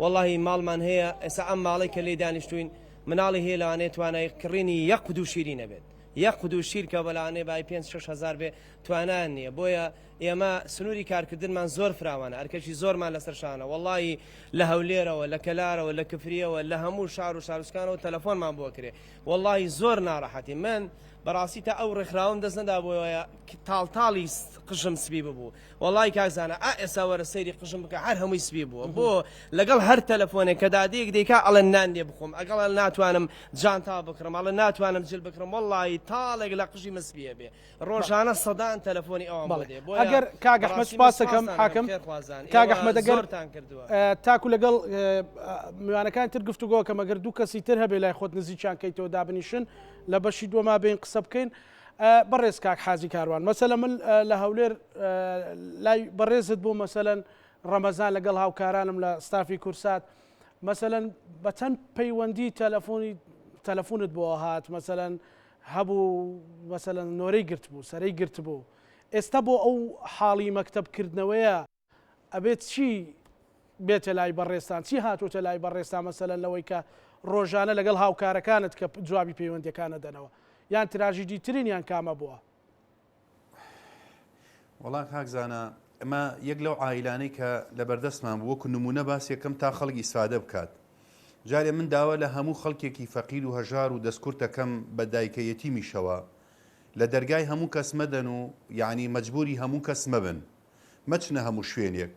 وەڵی ماڵمان هەیە ئێستا ئەم ماڵی کە لێ دانیشتوین مناڵی هەیە لەوانێت توانای کڕینی یەک قود و شیری نەبێت یەک قود و شیر کە بەلانێ بای 5-6 هزار بێ توانان نییە بۆیە ئێمە سنووری کارکردنمان زۆر فراوانە ئەرکەشی زۆرمان لەسەر شانە وەڵی لە هەولێرەوە لە کەلارەوە لە کفریەوە لە هەموو شار و شارستانەوە تەلەفۆنمان بۆ کرێ وەڵی زۆر ناڕەحەتی من بەڕاستی تا ئەو ڕێکخراون دەست نەدا بۆیە تاڵتاڵی قژم سبی ببوو وڵی کاکزانە ئێستا وەرە سەیری قژم بکە هەر هەمووی سبی بووە بۆ لەگەڵ هەر تەلەفۆنێک کە دادەیەک دەیکا ئەڵەن نان دێ بخۆم ئەگەڵ ناتوانم جانتا بکڕم ئەڵە ناتوانم جل بکڕم وڵی تاڵێک لە قژی مەسبیە بێ ڕۆژانە سەدان تەلەفۆنی ئەوان بڵێ ئەگەر کاگ ئەحمەد سپاس دەکەم حاکم کاگ ئەحمەد ئەگەر تاکو لەگەڵ میوانەکان تر گفتوگۆ کەم ئەگەر دوو کەسی تر هەبێ لای خۆت نزیکیان کەیتەوە دابنیشن لە بەشی دووەما بین قسە بکەین بەڕێز کاک حازی کاروان مەسەلە من لە هەولێر لای بەڕێزت بوو مەسەلەن ڕەمەزان لەگەڵ هاوکارانم لە ستافی کورسات مەسەلەن بە چەند پەیوەندی تەلەفۆنت بۆ هات مەسەلەن هەبوو مەسەلەن نۆرەی گرت بوو سەرەی گرت بوو ئێستا بۆ ئەو حاڵی مەکتەبکردنەوەیە ئەبێت چی بێتە لای بەڕێستان چی هاتوتە لای بەڕێستان مەسەلەن لەوەی کە ڕۆژانە لەگەڵ هاوکارەکانت کە جوابی پەیوەندیەکانە دەنەوە یان تراژیدی ترینیان کامە بووە وڵا کاکزانە ئەمە یەک لەو عائیلانەی کە لە بەردەستمان بوو وەکو نمونە باس یەکەم تا خەڵکی ئیسفادە بکات جارێ من داوە لە هەموو خەڵکێکی فەقیر و هەژار و دەستکورتەکەم بە دایکەیەتی میشەوە لە دەرگای هەموو کەس مەدەن و یعنی مەجبوری هەموو کەس مەبن مەچنە هەموو شوێنێک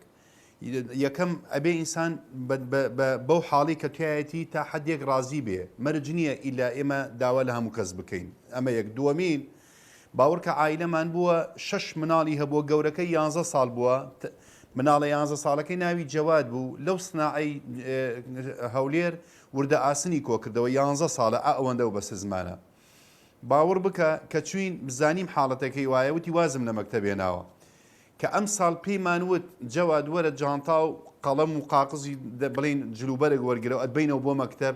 یەکەم ئەبێ ئینسان بەو حاڵی کە توایەتی تا حەدێک ڕازی بێ مەرج نییە ئیلا ئێمە داوا لە هەموو کەس بکەین ئەمە یەک دووەمین باوەڕکە عائیلەمان بووە 6 مناڵی هەبووە گەورەکەی 11 ساڵ بووە مناڵە 11 ساڵەکەی ناوی جەواد بوو لەو سناعی هەولێر وردە ئاسنی کۆ کردەوە 11 ساڵە ئەوەندە و بەس زمانە باوەڕ بکە کە چوین بزانیم حاڵەتەکەی وایە وتی وازم لە مەکتەبێناوە کە ئەم ساڵ پێیمانوت جەواد وەرە جانتا و قەڵەم و قاقزی بڵین جلوبەرێک وەرگرەوە ئەدبینەوە بۆ مەکتەب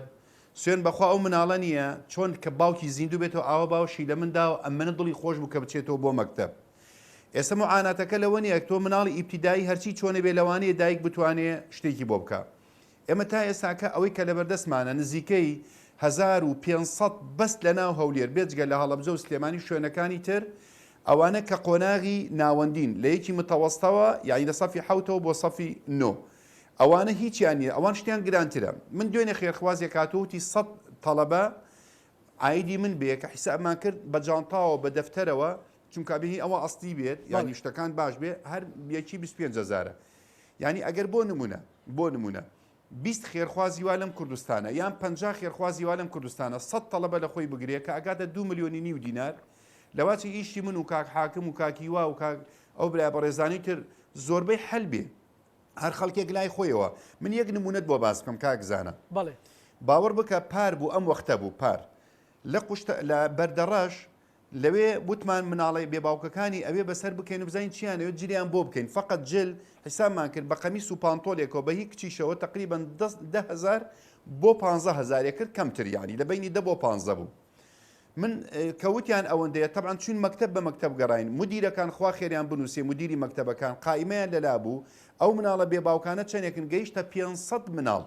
سوێن بەخوا ئەو مناڵە نییە چۆن کە باوکی زیندوو بێتەوە ئاوە باوشی لە مندا و ئەمەنە دڵی خۆش بوو کە بچێتەوە بۆ مەکتەب ئێستا معاناتەکە لەوە نیە تۆ مناڵی ئیبتیدایی هەرچی چۆنە بێ لەوانەیە دایک بتوانێ شتێکی بۆ بکە ئێمە تا ئێستاکە ئەوەی کە لەبەردەستمانە نزیکەی 1500 بەست لە ناو هەولێر بێجگە لە هەڵەبجە و سلێمانی شوێنەکانی تر ئەوانە کە قۆناغی ناوەندین لە یەکی متەوەستەوە یعنی لە سەفی حوتەوە بۆ سەفی نۆ ئەوانە هیچیان نیە ئەوان شتیان گرانترە من دوێنێ خێرخوازێک هاتووتی 100 تەڵەبە ئایدی من بێ کە حیسابمان کرد بە جانتاوە بە دەفتەرەوە چونکە بێ ئەوە ئەستی بێت یعنی شتەکان باش بێ هەر یەکی 25,000 یعنی ئەگەر بۆ نمونە 20 خێرخوازی وا لەم کوردستانە یان 50 خێرخوازی وا لەم کوردستانە 100 تەڵەبە لە خۆی بگرێت کە ئەگاتە 2 ملیۆنی نیو دینار لەواچی ئیشی من و کاک حاکم و کاکی وا و ئەو برای بەڕێزانی تر زۆربەی هەل بێ هەر خەڵکێک لای خۆیەوە من یەک نمونەت بۆ باس بکەم کاکزانە بەڵێ باوەڕ بکە پار بوو ئەم وەختە بوو پار لە بەردەڕاش لەوێ وتمان مناڵی بێباوکەکانی ئەوێ بەسەر بکەین و بزانین چیانەوە جریان بۆ بکەین فقط جل حیسابمان کرد بە قەمیس و پانتۆلێکەوە بە هیچ کچیشەوە تقریبان 10,000 بۆ 15,000 کرد کەمتر یانی لە بینی 10 بۆ 15 بوو من کەوتیان ئەوەندەیە تەبعاً چوین مەکتەب بە مەکتەب گەڕین مدیرەکان خوا خێریان بنووسێ مدیری مەکتەبەکان قایمەیان لەلا بوو ئەو مناڵە بێباوکانە چەندێکن گەیشتە 500 مناڵ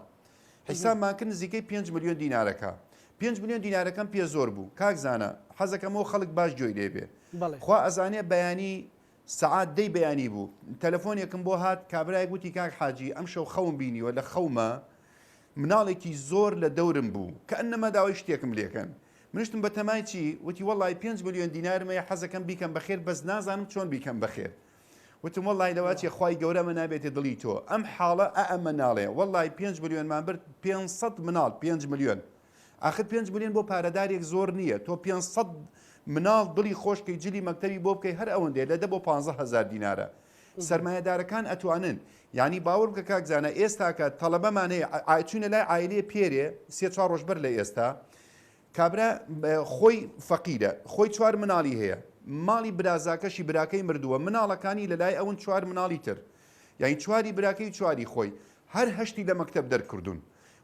حیسابمان کرد نزیکەی 5 ملیۆن دینارەکە 5 ملیۆن دینارەکەم پێ زۆر بوو کاکزانە حەزەکەمەوە خەڵک باش جۆی لێبێ خوا ئەزانێ بەیانی سەعات دەی بەیانی بوو تەلەفۆنێکم بۆ هات کابرای گوتی کاک حاجی ئەم شەو خەوم بینیوە لە خەومە مناڵێکی زۆر لە دەورم بوو کە ئەنەمە داوای شتێکم لێکەن منشتم بە تەمای چی وتی وەڵی 5 ملیۆن دینارمەیە حەزەکەم بیکەم بەخێر بەس نازانم چۆن بیکەم بەخێر وتم وەڵی لەواچی خوای گەورەمە نابێتێ دڵی تۆ ئەم حاڵە ئەمە ناڵێ وەڵی 5 ملیۆنمان برد 500 مناڵ 5 ملیۆن آخر 5 ملیۆن بۆ پارەدارێک زۆر نییە تۆ 500 مناڵ دڵی خۆشکەی جلی مەکتەبی بۆ بکەی هەر ئەوەندێ لە 10 بۆ 15,000 دینارە سەرمایەدارەکان ئەتوانن یعنی باوەڕ بکە کاکزانە ئێستاکە تەڵەبەمان هەیە ئاچوونە لای عایلێ پێرێ 3-4 ڕۆژ بەر لە ئێستا کابرا خۆی فەقیرە خۆی 4 مناڵی هەیە ماڵی برازاکەشی براکەی مردووە مناڵەکانی لە لای ئەوەن 4 مناڵی تر یعنی 4 براکەی 4 خۆی هەر هەشتی لە مەکتەب دەرکردوون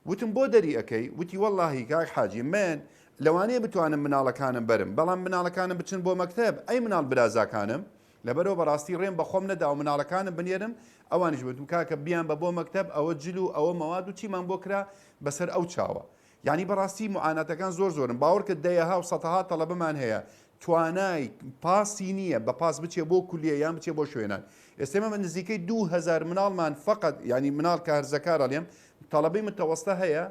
وتم بۆ دەری ئەەکەی وتی وەڵڵاهی کاک حاجی من لەوانەیە بتوانم مناڵەکانم بەرم بەڵام مناڵەکانم بچن بۆ مەکتەب ئەی مناڵ برازاکانم لەبەرەوە بەڕاستی ڕێم بە خۆم نەدا و مناڵەکانم بنێرم ئەوانیش بتم کاکە بیان بە بۆ مەکتەب ئەوە جلو ئەوە مەواد و چیمان بۆ کرا بەسەر ئەو چاوە یعنی بەڕاستی معاناتەکان زۆر زۆرن باوەڕکە دەیەها و سەتەها تەڵەبەمان هەیە توانای پاسی نییە بە پاس بچێ بۆ کولیە یان بچێ بۆ شوێنان ئێستێمە من نزیکەی 2000 مناڵمان فقط ینی مناڵ کە هەرزەکارە لێم تەڵەبەی متەوەستە هەیە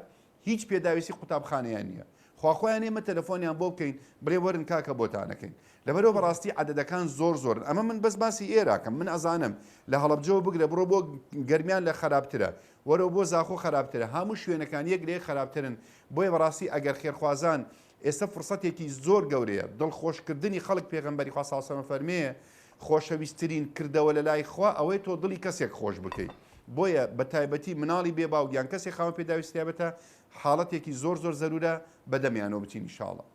هیچ پێداویستی قوتابخانەیان نییە خواخۆیان ئێمە تەلەفۆنیان بۆ بکەین بڵێ وەرن کاکە بۆتانەکەین لەبەرەوە بەڕاستی عەدەدەکان زۆر ئەمە من بەس باسی ئێراکەم من ئەزانم لە هەڵەبجەوە بگرە بڕۆ بۆ گەرمیان لە خراپترە وەرە بۆ زاخۆ خراپترە هەموو شوێنەکان یەک لێ خراپترن بۆیە بەڕاستی ئەگەر خێرخوازان ئێستا فرسەتێکی زۆر گەورەیە دڵخۆشکردنی خەڵک پێغەمبەری خوا سڵ سەلەم فەرمێ خۆشەویستترین کردەوە لە لای خوا ئەوەی تۆ دڵی کەسێک خۆش بکەیت بۆیە بە تایبەتی مناڵی بێباوگیان کەسێک خاوەن پێداویستیابێتە حاڵەتێکی زۆر زەرورە بەدەمیانەوە بچین ئینشاڵڵا.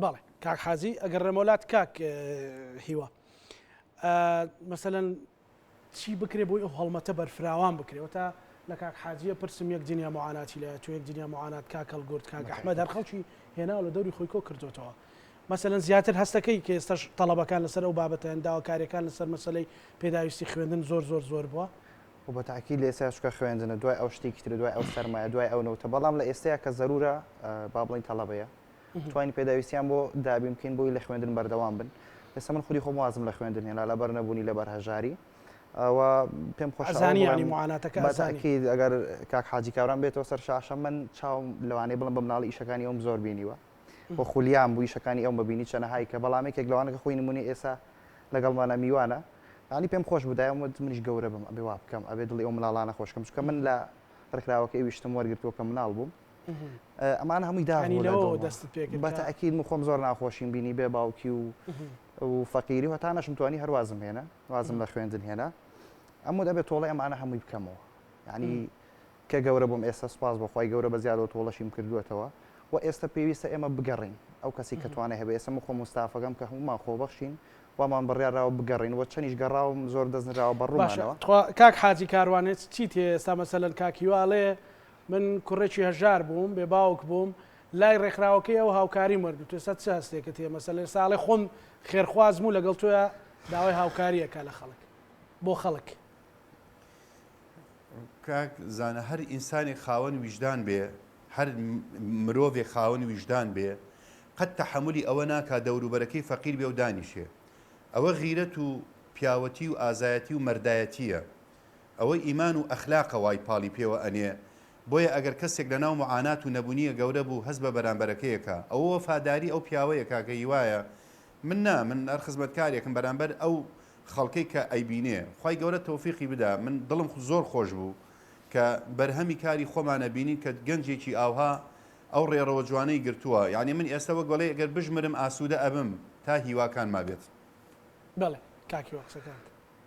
بەڵێ کاک حاجی ئەگەر ڕێمەولات کاک هیوە مەسەلەن چی بکرێ بۆی ئەو هەڵمەتە بەرفراوان بکرێەوە تا لە کاک حاجیە پرسم یەک دنیا معاناتی لە تو یەک دنیا معانات کاکەڵ گورد کاک ئەحمەد هەر خەڵکی هێنا لە دەوری خۆی کۆ کردوتەوە مەسەلەن زیاتر هەستەکەی کە ئێستاش تەڵەبەکان لەسەر ئەو بابەتە هەنداوە کارەکان لەسەر مەسەلەی پێداویستی خوێندن زۆر بووە و بە تاکید لە ئێستا شکە خوێندنە دوای ئەو شتێکی تر دوای ئەو سەرمایە دوای ئەو نەوتە بەڵام لە ئێستەیە کە زەرورە با بڵین تەڵەبەیە توانی پێداویستیان بۆ دابی بکەین بۆی لە خوێندن بەردەوام بن ئێستا من خودی خۆم وازم لە خوێندن هێنا لەبەر نەبوونی لە بەرهەژاری ئەوە پێم خۆش ئەزانانی معاناتەکە بەتاکید ئەگەر کاک حاجی کاوران بێتەوە سەر شاشە من چاوم لەوانەیە بڵم بە مناڵی ئیشەکانی ئەوم زۆر بینیوە بۆ خولیان بوو ئیشەکانی ئەوم ببینی چەنەهای کە بەڵامێکێک لەوانەکە خۆی نمونی ئێستا لەگەڵمانە میوانە ینی پێم خۆش بودایە منیش گەورە بم ئەبێ وا بکەم ئەبێ دڵی ئەو مناڵانە خۆشکەم چکە من لە ڕێکراوەکە ویشتم وەرگرتووە کە مناڵ بووم ئەمان هەمووی بەتاکید من خۆم زۆر ناخۆشیم بینی بێ باوکی و فەقیری و هەتا نەشم توانی هەروازم هێنا وازم لە خوێندن هێنا ئەمە دەبێت تۆڵی ئەمانە هەمووی بکەمەوە ینی کە گەورە بووم ئێستا سوپاس بەخوای گەورە بە زیادەوە تۆڵەشیم کردوێتەوە و ئێستا پێویستە ئێمە بگەڕین ئەو کەسی کە توانێ هەبێ ئێستا خۆ مستافەکەم کە هەمومان خۆبەخشین وامان بڕیاراوە بگەڕین وە چەنیش گەڕاوم زۆر دەستنراوە بەڕوومانەوە کاک حاجی کاروانێت چی تێ ئێستا مەسەلەن کاکیواڵێ من کوڕێکی هەژار بووم بێ باوک بووم لای ڕێکخراوەکەی ئەو هاوکاری وەرگرت ئێستا چ هەستێکە تێ مەسەلەن ساڵێ خۆم خێرخوازم و لەگەڵ تۆیە داوای هاوکاریەکە لە خەڵک بۆ خەڵک کاک زانە هەر ئینسانی خاوەن ویژدان بێ هەر مرۆڤێ خاوەن ویژدان بێ قەت تەحەمولی ئەوە ناکا دەوروبەرەکەی فەقیر بێ و دانیشێ ئەوە غیرەت و پیاوەتی و ئازایەتی و مەردایەتیە ئەوەی ئیمان و ئەخلاقە وای پاڵی پێوە ئەنێ بۆیە ئەگەر کەسێک لە ناو معانات و نەبوونیە گەورە بوو هەست بە بەرامبەرەکەیەکە ئەوە وەفاداری ئەو پیاوەیە کاکەی وایە من هەر خزمەتکارێکم بەرامبەر ئەو خەڵکەی کە ئەیبینێ خی گەورە تەوفیقی بدا من دڵم زۆر خۆش بوو کە بەرهەمی کاری خۆمانە بینین کە گەنجێکی ئاوها ئەو ڕێڕەوە جوانەی گرتووە یعنی من ئێستا وە گۆڵێ ئەگەر بژمرم ئاسوودە ئەبم تا هیواکان ما بێت بەڵێ کاکی وەقسەکان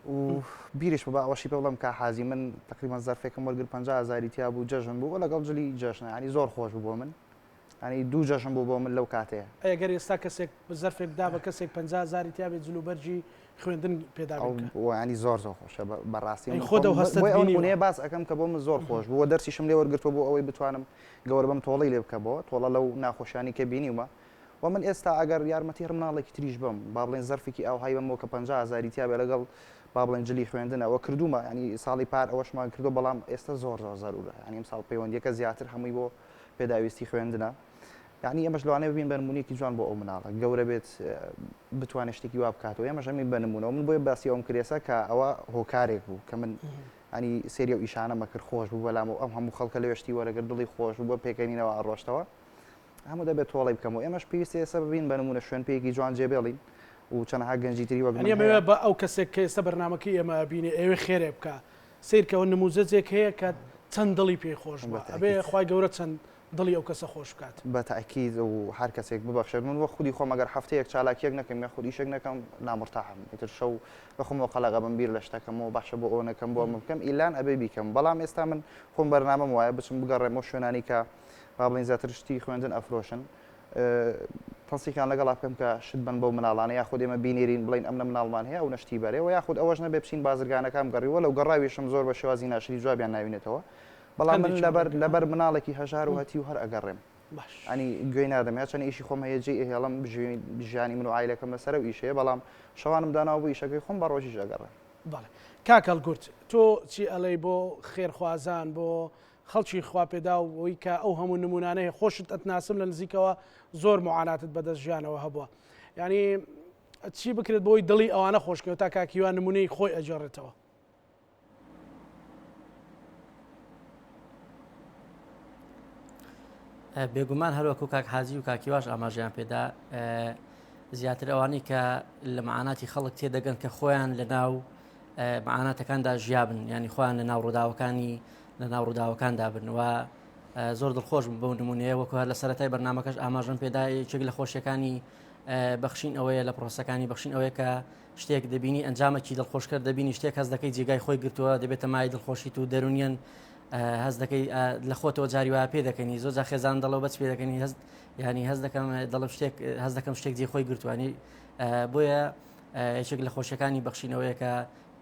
و بیرش بە ئەوەشی پێ بڵم کا حازی من تقریبان زەرفێکم وەرگر 50,000 تیا بوو جەژن بوو لەگەڵ جلی جەژنە ینی زۆر خۆش بوو بۆ من ینی دوو جەژن بوو بۆ من لەو کاتەیە ئەگەر ئێستا کەسێک زەرفێک دا بە کەسێک 50,000 تیا بێت جلوبەرجی خوێندن پێدا ینی زۆر خۆشە بەڕاستی خۆدەێ باس ئەەکەم کە بۆ من زۆر خۆش بوو دەرسیشم لێ وەرگرتووە بۆ ئەوەی بتوانم گەورە بم تۆڵی لێ بکەمەوە تۆڵە لەو ناخۆشیانی کە بینیومە و من ئێستا ئەگەر یارمەتی مناڵێکی تریش بم با بڵێن زەرفێکی ئەو هایبمەوە کە 50,000 تیا بێ لەگەڵ با بڵێن جلی خوێندنەوە کردومە ینی ساڵی پار ئەوەشمان کردو بەڵام ئێستا زۆر زەرورە ینی ئەم ساڵ پەیوەندیەکە زیاتر هەمووی بۆ پێداویستی خوێندنە ینی ئەمەش لەوانەیە ببین بە نمونەیەکی جوان بۆ ئەو مناڵە گەورە بێت بتوانێت شتێکی وا بکاتەوە ئێمەش هەمی بە نمونەوە من بۆیە باسی ئەوم کرێسە کە ئەوە هۆکارێک بوو کە من ینی سێری و ئیشانەمە کرد خۆش بوو بەلام و ئەم هەموو خەڵکە لەوێشتی وەرەگەر دڵی خۆش بوو بە پێکەنینەوە ئەڕۆشتەوە هەموو دەبێت تۆڵی بکەمەوە ئێمەش پێویستە ئێستا ببین بە نمونە شوێن پێیەکی جوان جێبێڵین و چەندەها گەنجی تری وەگەمە بە ئەو کەسێک کە ئێستا بەرنامەکەی ئێمە بینێ ئێوێ خێرێ بکە سیرکەەوە نموزەجێک هەیە کە چەند دڵی پێی خۆش ئەبێ خی گەورە چەند دڵی ئەو کەسە خۆش بکات بە تاکید و هەر کەسێک ببەخشێت من وە خودی خۆم ئەگەر هەفتەیەک چالاکیەک نەکەم یا خودی شێک نەکەم نامرتاحم ئیتر شەو بەخۆمەوە قەلەغە بم بیر لە شتەکەمەوە باشە بۆ ئەو نەکەم بۆ ئەمە بکەم ئیلان ئەبێ بیکەم بەڵام ئێستا من خۆم بەرنامەم وایە بچم بگەڕێمەوە شوێنانی کە با بڵین زیاتر شتی خوێندن ئەفرۆشن تەنسیکان لەگەڵ بکەم کە شت بن بەو مناڵانە یاخود ئێمە بینێرین بڵین ئەمنە مناڵمان هەیە و نەشتی بەرێ و یاخود ئەوەش نەبێ بچین بازرگانەکەم گەڕیوە لەو گەڕاویشم زۆر بە شێوازی ناشری جوابیان ناوینێتەوە بەڵام من لەبەر مناڵێکی هەژار و هەتی و هەر ئەگەڕێم ئەنی گوێی نادەم یا چەند ئیشی خۆم هەیە جێ هێڵم ژیانی من و ئایلەکەم لەسەر و ئیشەیە بەڵام شەوانم داناوە بۆ ئیشەکەی خۆم بە ڕۆژیش ئەگەڕێم بەڵێ کاکەڵ گورت تۆ چی ئەڵێ بۆ خێرخوازان بۆ خەڵکی خوا پێدا و ئەوی کە ئەو هەموو نمونانەیە خۆشت ئەتناسم لە نزیکەوە زۆر معاناتت بەدەست ژیانەوە هەبووە ینی چی بکرێت بۆی دڵی ئەوانە خۆشکەوە تا کاکیوان نمونەی خۆی ئەجێڕێتەوە بێگومان هەروەکو کاک حاجی و کاکیواش ئاماژیان پێدا زیاتر ئەوانەی کە لە معاناتی خەڵک تێدەگەن کە خۆیان لە ناو معاناتەکاندا ژیابن ینی خۆیان لە ناو ڕووداوەکاندا بن و زۆر دڵخۆش بم بەو نمونەیە وەکو هەر لە سەرەتای بەرنامەکەش ئاماژەم پێدا یەکێک لە خۆشیەکانی بەخشین ئەوەیە لە پرۆسەکانی بەخشین ئەوەیە کە شتێک دەبینی ئەنجامێکی دڵخۆشکرد دەبینی شتێک هەز دەکەی جێگای خۆی گرتووە دەبێتە مای دڵخۆشیت و دەرونیان هەز دەکەی لە خۆتەوە جاری وایە پێ دەکەنی زۆر جا خێزان دەڵەوە بەچ پێ دەکەنی ینی هەز دەکەم دەڵم شتێک هەز دەکەم شتێک جێ خۆی گرتوانی بۆیە یەکێک لە خۆشیەکانی بەخشینەوەیە کە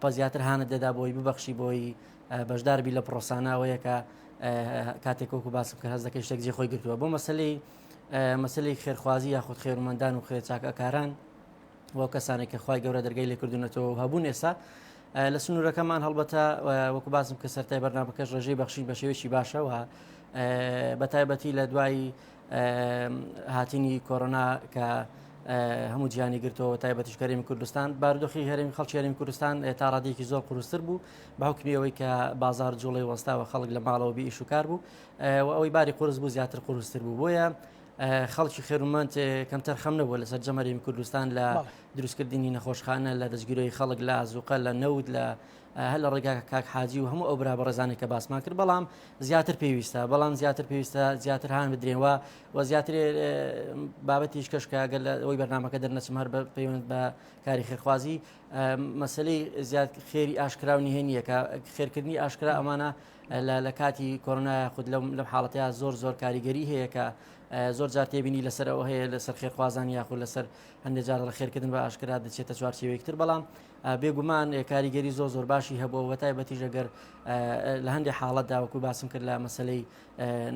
پە زیاتر هانت دەدا بۆی ببەخشی بۆی بەشداربی لە پرۆسانەوەیە کە کاتێک وەکو باسم کە هەز دەکەی شتێک جێ خۆی گرتووە بۆ مەسلەی خێرخوازی یاخود خێرومەندان و خێر چاکەکاران وە کەسانێک کە خوای گەورە دەرگای لێ کردوونەتەوە هەبوون ئێستا لە سنوورەکەمان هەڵبەتە وەکو باسم کە سەرای بەرنامەکەش ڕێژەی بەخشین بە شێوەیەکی باشەوە بەتایبەتی لە دوای هاتینی کۆڕۆنا کە هەموو گیانی گرتەوە تایبەتیش هەرێمی کوردستان بارودۆخی هەرێمی خەڵکی هەرێمی کوردستان تا ڕادێکی زۆر قورستر بوو بەهۆکمی ئەوەی کە بازار جوڵی وەستاوە خەڵک لە ماڵەوە بی ئیش و کار بوو و ئەوەی باری قورس بوو زیاتر قورستر بوو بۆیە خەڵکی خێرومەند کەمتر خەم نەبووە لەسەر جەمەرێمی کوردستان لە دروستکردنی نەخۆشخانە لە دەستگیرۆی خەڵک لە ئازوقە لە نەود لە هەر لە ڕێگا کاک حاجی و هەموو ئەو برا بەڕێزانێک کە باسمان کرد بەڵام زیاتر پێویستە زیاتر هاان بدرێنەوە و زیاتر بابەتیش کەشکە ئەگەر لە ئەوەی بەرنامەکە دەرنەچم هەر پەیوەند بە کاری خێرخوازی مەسلەی زیاد خێری ئاشکراونی هێنیە کە خێرکردنی ئاشکرا ئەمانە لە کاتی کۆڕۆنا خود لەم حاڵەتەیە زۆر کاریگەری هەیە کە زۆر جار تێبینی لەسەر ئەوە هەیە لەسەر خێرخوازان یاخود لەسەر هەندێک جار لە خێرکردن بە ئاشکرا دەچێتە چوارچێوەیەکتر بەڵام بێگومان کاریگەری زۆر باشی هەبووە وەتایبەتیش ئەگەر لە هەندێک حاڵەتدا وەکو باسم کرد لە مەسلەی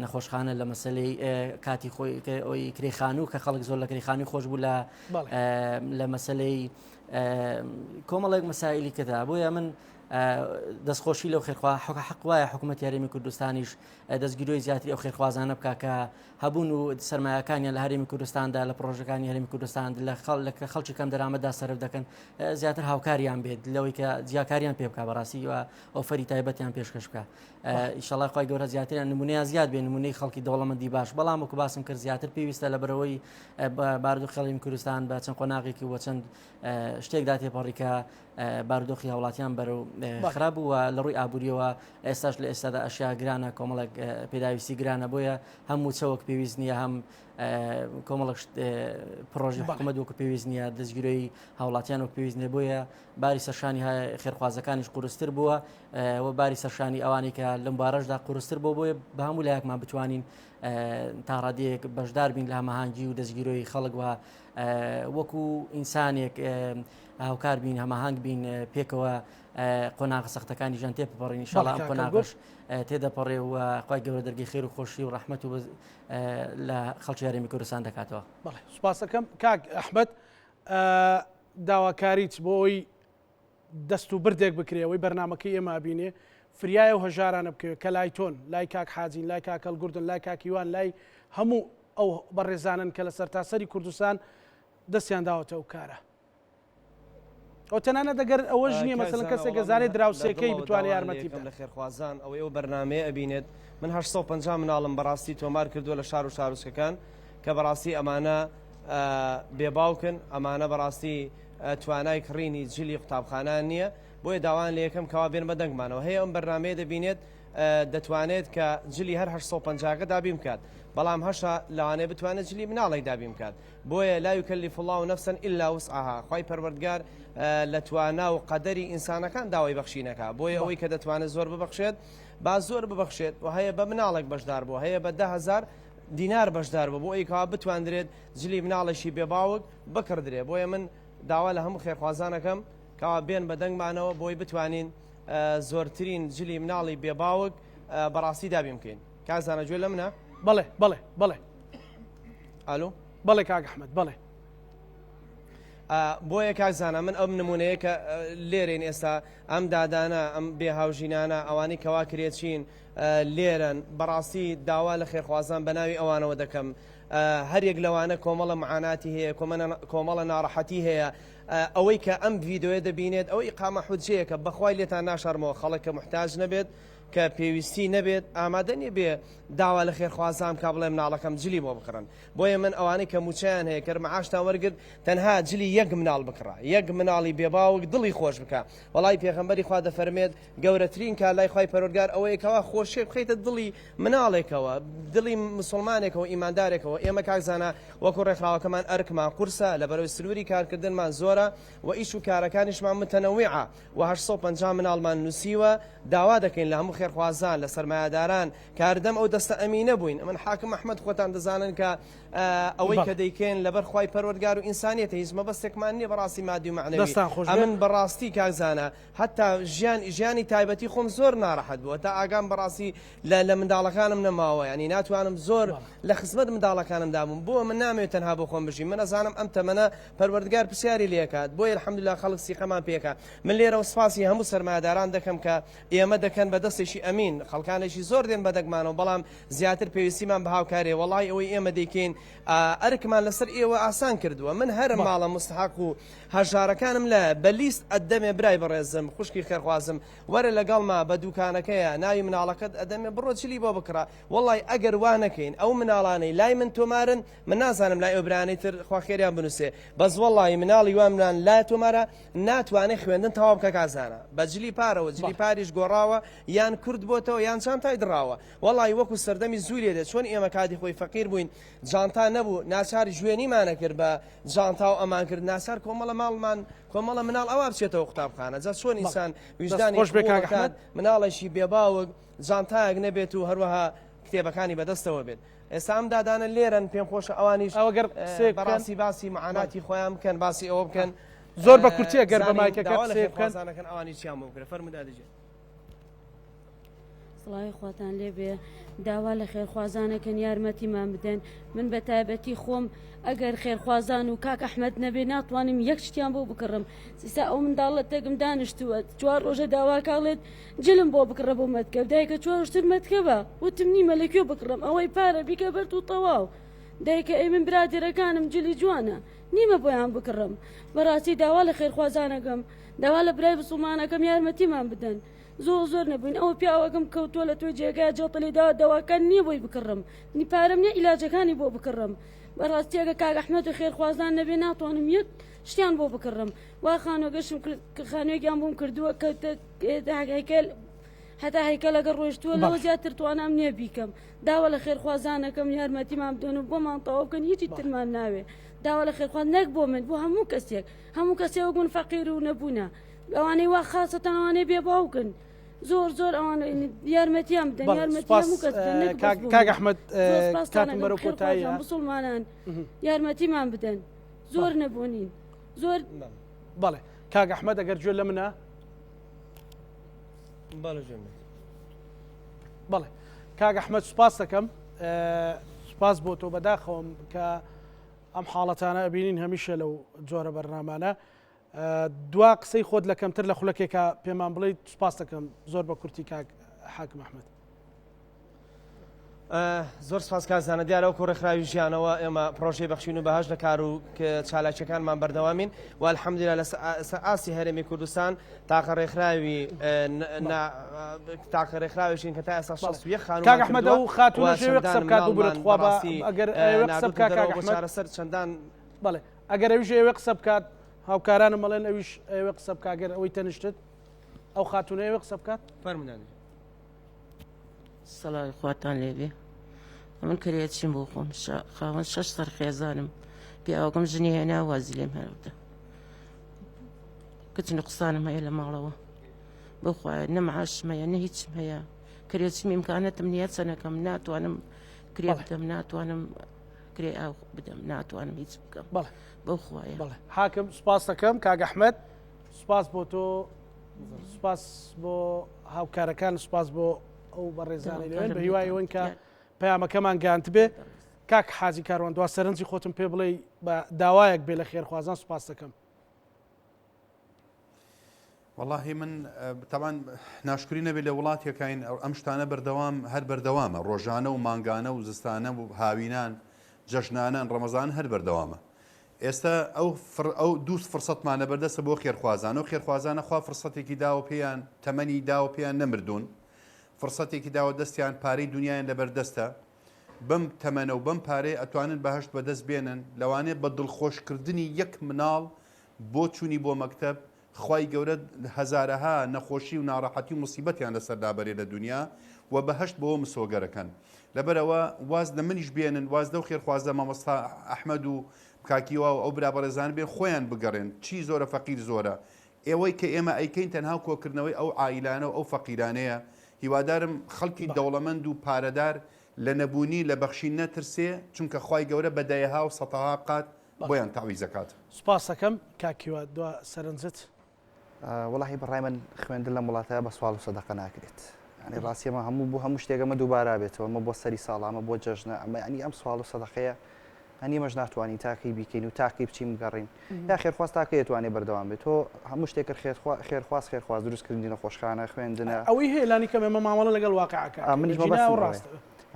نەخۆشخانە لە مەسلەی کاتی خۆی ئەوی کرێخانوو کە خەڵک زۆر لە کرێخانی خۆش بوو لە مەسلەی کۆمەڵێک مەسائلی کەدا بۆیە من دەستخۆشی لەو خێرخوا حق وایە حکوومەت یاریمی کوردستانیش دەستگیرۆی زیاتری ئەو خێرخوازانە بکە کە هەبوون و سەرمایەکانیان لە هەرێمی کوردستاندا لە پرۆژەکانی هەرێمی کوردستان لە خەڵکی کەم دەرامەتدا سەرف دەکەن زیاتر هاوکاریان بێت لەوەی کە جیاکاریان پێ بکە بەڕاستی و ئۆفەری تایبەتیان پێشکەش بکە ئینشاڵڵا خوای گەورە زیاتریان نمونەیە زیاد بێ نمونەی خەڵکی دەوڵەمەندی باش بەڵام وەکو باسم کرد زیاتر پێویستە لە بەرەوەی بارودۆخی هەرێمی کوردستان بە چەند قۆناغێکی و چەند شتێکدا تێپەڕی کە بارودۆخی هاوڵاتیان بەرەو خراپ بووە لە ڕووی ئابوووریەوە ئێستاش لە ئێستادا ئەشیا گرانە کۆمەڵێک پێداویستی گرانە بۆیە هەموو چەوەک پێویست نییە هەم کۆمەڵک پرۆژی حکوومەت وەکو پێویست نییە دەستگیرۆی هاوڵاتیان وەک پێویست نیە بۆیە باری سەرشانی خێرخوازەکانیش قورستر بووە و باری سەرشانی ئەوانی کە لەم بارەشدا قورستر بۆ بۆیە بە هەموو لایەکمان بتوانین تا ڕادەیەک بەشدار بین لە هەماهانگی و دەستگیرۆی خەڵک وە وەکو ئینسانێک هاوکار بین هەماهنگ بین پێکەوە قۆناغ سەختەکانی ژان تێپەڕین ئینشاڵڵا ئەم قۆناغش تێدەپەڕێ و خوای گەورە دەرگای خێر و خۆشی و ڕەحمەت و لە خەڵکی هەرێمی کوردستان دەکاتەوە. بەڵێ سوپاس دەکەم کاک ئەحمەد داواکاریت بۆی دەست و بردێک بکرێەوەی بەرنمەکەی ئێمە بینێ فریایە و هەژارانە بکەوێت کە لای تۆن لای کاک حاجین لای کاکەڵ گوردن لای کاکیوان لای هەموو ئەو بەڕێزانن کە لە سەرتاسەری کوردستان دەستیان داوەتە ئەو کارە ئەو تەنانە دەگەر ئەوەش نییە مەسەڵەن کەسێک گەزانێت دراوسێکەی بتوانێت یارمەتی لە خێرخوازان ئەوەی ئەو بەرنامەیە ئەبینێت من 850 مناڵم بەڕاستی تۆمار کردووە لە شار و شارۆچکەکان کە بەڕاستی ئەمانە بێباوکن ئەمانە بەڕاستی توانای کڕینی جلی قوتابخانان نییە بۆیە داوان لە یەکەم کەوا بێن بە دەنگمانەوە هەیە ئەم بەرنامەیە دەبینێت دەتوانێت کە جلی هەر 850 دابی بکات بەڵام هەشە لەوانەیە بتوانێت جلی مناڵی دابی بکات بۆیە لا یکەلیف الله نفسا إلا وسعها خوای پەروەردگار لە توانا و قەدەری ئینسانەکان داوای بەخشینەکە بۆیە ئەوەی کە دەتوانێت زۆر ببەخشێت با زۆر ببەخشێت و هەیە بە مناڵێک بەشدار بوو هەیە بە 10,000 دینار بەشدار بوو بۆ ئەیکەوا بتواندرێت جلی مناڵێکی بێباوک بکردرێ بۆیە من داوا لە هەموو خێرخوازانەکەم کەوا بێن بە دەنگمانەوە بۆی بتوانین زۆرترین جلی مناڵی بێباوک بەڕاستی دابی بکەین کازانە گوێ لە منە بەڵێ ئالو بەڵێ کاک ئەحمەد بەڵێ بۆیە کاکزانە من ئەم نمونەیە کە لێرێن ئێستا ئەم دادانە ئەم بێهاوژینانە ئەوانەی کەوا کرێچین لێرن بەڕاستی داوا لە خێرخوازان بە ناوی ئەوانەوە دەکەم هەرێک لەوانە کۆمەڵە معاناتی هەیە کۆمەڵە ناڕەحەتی هەیە ئەوەی کە ئەم ڤیددیۆیە دەبینێت ئەو ئیقامە حوجەیەکە بەخوای لێتان ناشارمەوە خەڵک کە محتاج نەبێت کە پێویستی نەبێت ئامادە نیە بێ داوا لە خێرخوازان کا بڵێ مناڵەکەم جلی بۆ بکڕن بۆیە من ئەوانەی کە موچیان هەیە کە معاشتان وەرگرت تەنها جلی یەک مناڵ بکڕە یەک مناڵی بێباوک دڵی خۆش بکە وڵی پێغەمبەری خوا دەفەرمێت گەورەترین کا لای خی پەروەردگار ئەوەیەکەوە خۆشێ بخەیتە دڵی مناڵێکەوە دڵی مسلمانێکەوە ئیماندارێکەوە ئێمە کاکزانە وەکو ڕێکخراوەکەمان ئەرکمان قورسە لە بەرەوەی سروری کارکردنمان زۆرە و ئیش و کارەکانیشمان متەنەویعە و 850 مناڵمان نووسیوە داوا دەکەین لە هەموو خێرخوازان لە سەرمایهداران کاردەم ئەو دەستە ئەمینە بووین من حاکم ئەحمەد خۆتان دەزانن کە ئەوەی کە دەیکەین لەبەر خی پەروەردگار و ئینسانیەتە هیچ مەبەستێکمان نییە بەڕاستی مادی و معنەوی ئەمن بەڕاستی کاکزانە حتا ژیانی تایبەتی خۆم زۆر ناڕەحەت بووە تا ئاگام بەڕاستی لە منداڵەکانم نەماوە ینی ناتوانم زۆر لە خزمەت منداڵەکانم دابووم بۆ من نامێت تەنها بۆ خۆم بژیم من ئەزانم ئەم تەمەنە پەروەردگار پرسیاری لێکات بۆیە الحەمدولله خەڵک سیقەمان پێکە من لێرە سپاسی هەموو سەرمایهداران دەکەم کە ئێمە دەکەن بە دەستێکی ئەمین خەڵکانێکی زۆر دێن بەدەگمانەوە بەڵام زیاتر پێویستیمان بە هاوکارێ وڵی ئەوەی ئێمە دەیکەین ئەرکمان لەسەر ئێوە ئاسان کردووە من هەرم ماڵە مستحق و هەژارەکانم لە بەلیست ئەدەمێ برای بەڕێزم خوشکی خێرخوازم وەرە لەگەڵما بە دوکانەکەیە ناوی مناڵەکەت ئەدەمێ بڕۆ چلی بۆ بکڕە وڵی ئەگەر وانەکەین ئەو مناڵانەی لای من تۆمارن من نازانم لای ئۆبرانەی تر خواخێریان بنووسێ بەس وڵی مناڵی وامنان لای تۆمارە ناتوانێت خوێندن تەواو بکە کازانە بە جلی پارەوە جلی پاریش گۆڕاوە یان کورد بۆتەوە یان چانتای دراوە وڵی وەکو سەردەمی زووری دێت چۆن ئێمە کاتی خۆی فەقیر بووین جانتا نەبوو ناچار ژوێنیمانە کرد بە جانتا و ئەمان کرد ناسار کۆمەڵە ماڵمان کۆمەڵە مناڵ ئەوە بچێتەوە قوتابخانە جا چۆن ئینسان ویژدانی مناڵێکی بێباوک جانتایەک نەبێت و هەروەها کتێبەکانی بەدەستەوە بێت ئێستا ئەم دادانە لێرن پێم خۆشە ئەوانیش ئەوەگەر بەڕاستی باسی معاناتی خۆیان بکەن باسی ئەوە بکەن زۆر بە کورتیە گەر بە مایکەکە بکەن ئەوانی چیان بۆ بکرێ فەرموودا دەجێت سڵاوی خواتان لێبێ داوا لە خێرخوازانەکەن یارمەتیمان بدەن من بە تایبەتی خۆم ئەگەر خێرخوازان و کاک ئەحمەد نەبێ ناتوانم یەک شتیان بۆ بکڕم سیسا ئەو منداڵە تێگم دانیشتووە 4 ڕۆژە داوا کاڵێت جلم بۆ بکڕە بۆ مەتکەب دایکە 4 شتر مەتکەبە وتم نیمە لەکوێ بکڕم ئەوەی پارە بیکە بەرد و تەواو دایکە ئەی من برادێرەکانم جلی جوانە نیمە بۆیان بکڕم بەڕاستی داوا لە خێرخوازانەکەم داوا لە برای بسڵمانەکەم یارمەتیمان بدەن زۆر نەبووین ئەوە پیاوەکەم کەوتووە لە توی جێگای جەڵتەلیدا دەواکان نییە بۆی بکڕم نیپارەم نیە ئیلاجەکانی بۆ بکڕم بەڕاستیەکە کاک ئەحمەد و خێرخوازان نەبێ ناتوانم یەک شتیان بۆ بکڕم وا خانۆگەشم خانوێکیان بۆم کردووە کە هەتا هەیکە لەگە ڕۆیشتووە لەوە زیاتر توانام نییە بیکەم داوا لە خێرخوازانەکەم یارمەتیمان بدەن و بۆمان تەواو بکەن هیچی ترمان ناوێ داوا لە خێرخواز نەک بۆ من بۆ هەموو کەسێک بوون فەقیر و نەبوونە ئەوانەی وا خاستەن ئەوانەی بێباوکن زۆر ئەوان یارمەتیان بدەن کاک ئەحمەد کاتم بەرەو کۆتاییە مسڵمانان یارمەتیمان بدەن زۆر نەبوونین زۆر بەڵێ کاک ئەحمەد ئەگەر گوێ لە منە بەڵێ کاک ئەحمەد سوپاس دەکەم سوپاس بۆ تۆ بەداخەوم کە ئەم حاڵەتانە ئەبینین هەمیشە لەو جۆرە بەرنامانە دوا قسەی خۆت لە کەمتر لە خولەکێکە پێمان بڵێیت سوپاس دەکەم زۆر بە کورتی کاک حاکم ئەحمەد زۆر سپاس کازانە دیارە وەکو ڕێکخراوی ژیانەوە ئێمە پرۆژەی بەخشین و بەهاش لە کار و چالاکیەکانمان بەردەوامین و الحەمدولیلا لە ئاسی هەرێمی کوردستان تاقە ڕێکخراویشین کە تا ئێستا 61 خانومان کاک ئەحمەد ئەو خاتونە شێوێ قسە بکات و بورت خوا ئەگەر ئەوێ قسە بکات کاک ئەحمەد سەر چەندان بەڵێ ئەگەر ئەویش ئێوێ قسە بکات هاوکارانم مەڵێن ئەویش ئێوێ قسە بکاگەر ئەوەی تەنیشتت ئەو خاتونە ئێوێ قسە بکات فەرموودان سەڵاوی خواتان لێبێ من کرێتچیم بۆ خۆم خاوەن 6 سەر خێزانم پیاوەکەم ژنی هێنا وازی لێم هەرەوتە کچن قسانم هەیە لە ماڵەوە بخوایە نەمەعاشم هەیە نە هیچم هەیە کرێتچیم ئیمکانەتم نییە چەنەکەم ناتوانم کرێ بدەم ناتوانم کرێ ئاو بدەم ناتوانم هیچ بکەم بەڵێ بەو خوایە بەڵێ حاکم سوپاس دەکەم کاک ئەحمەد سوپاس بۆ تۆ سوپاس بۆ هاوکارەکان سوپاس بۆ ئەو بەڕێزانەی لەوێن بە هیوای ئەوەن کە پەیامەکەمان گەاند بێ کاک حاجی کاروان دوا سەرنجی خۆتم پێ بڵێ بە داوایەک بێ لە خێرخوازان سوپاس دەکەم والله من طبعا ناشکری نەبێت لە وڵاتێکین ئەم شتانە بەردەوام هەر بەردەوامە ڕۆژانە و مانگانە و زستانە و هاوینان جەژنانە ڕەمەزان هەر بەردەوامە ئێستا ئەو دوو فرسەتمانە بەردەستە بۆ خێرخوازان و خێرخوازانە خوا فرسەتێکی داوە پێیان تەمەنی داوە پێیان نەمردوون فرسەتێکی داوە دەستیان پارەی دنیایان لەبەردەستە بەم تەمەنە و بەم پارەی ئەتوانن بەهشت بەدەست بێنن لەوانێ بە دڵخۆشکردنی یەک مناڵ بۆ چوونی بۆ مەکتەب خی گەورە هەزارەها نەخۆشی و ناڕەحەتی و مصیبەتیان لەسەر دابەرێ لە دنیا و بەهشت بۆ مسۆگەرەکەن لەبەرەوە واز لە منیش بێنن واز دە و خێرخوازدە مامۆستا ئەحمەد و کاکیوا و ئەو برابەڕێزان بێن خۆیان بگەڕێن چی زۆرە فەقیر زۆرە ئێوەی کە ئێمە ئەیکەین تەنها کۆکردنەوەی ئەو عائیلانە و ئەو فەقیرانەیە هیوادارم خەڵکی دەوڵەمەند و پارەدار لە نەبوونی لە بەخشین نەترسێ چونکە خی گەورە بەدایەها و سەتەها بقات بۆیان تاوی زەکات سوپاس دەکەم کاکیوە دو سەرنجت وڵی بەڕای من خوێندن لە وڵاتەیە بە سوال و سەدەقە ناکرێت ینی ڕاستیەمە هەموو بۆ هەموو شتێکەمە دووبارا بێتەوە ئەمە بۆ سەری ساڵامە بۆ جەژنە ئەمە ئەنی ئەم سوال و سەدەقەیە هەنی مەژ ناتوانین تاقی بیکەین و تاقی بچین بگەڕین یا خێرخواست تاکە دەتوانێت بەردەوام بێت تۆ هەموو شتێک خێرخواست دروستکردنی نەخۆشخانە خوێندنە ئەوەی هێلانی کەم ئێمە مامەڵە لەگەڵ واقعەکە منیش ڕاست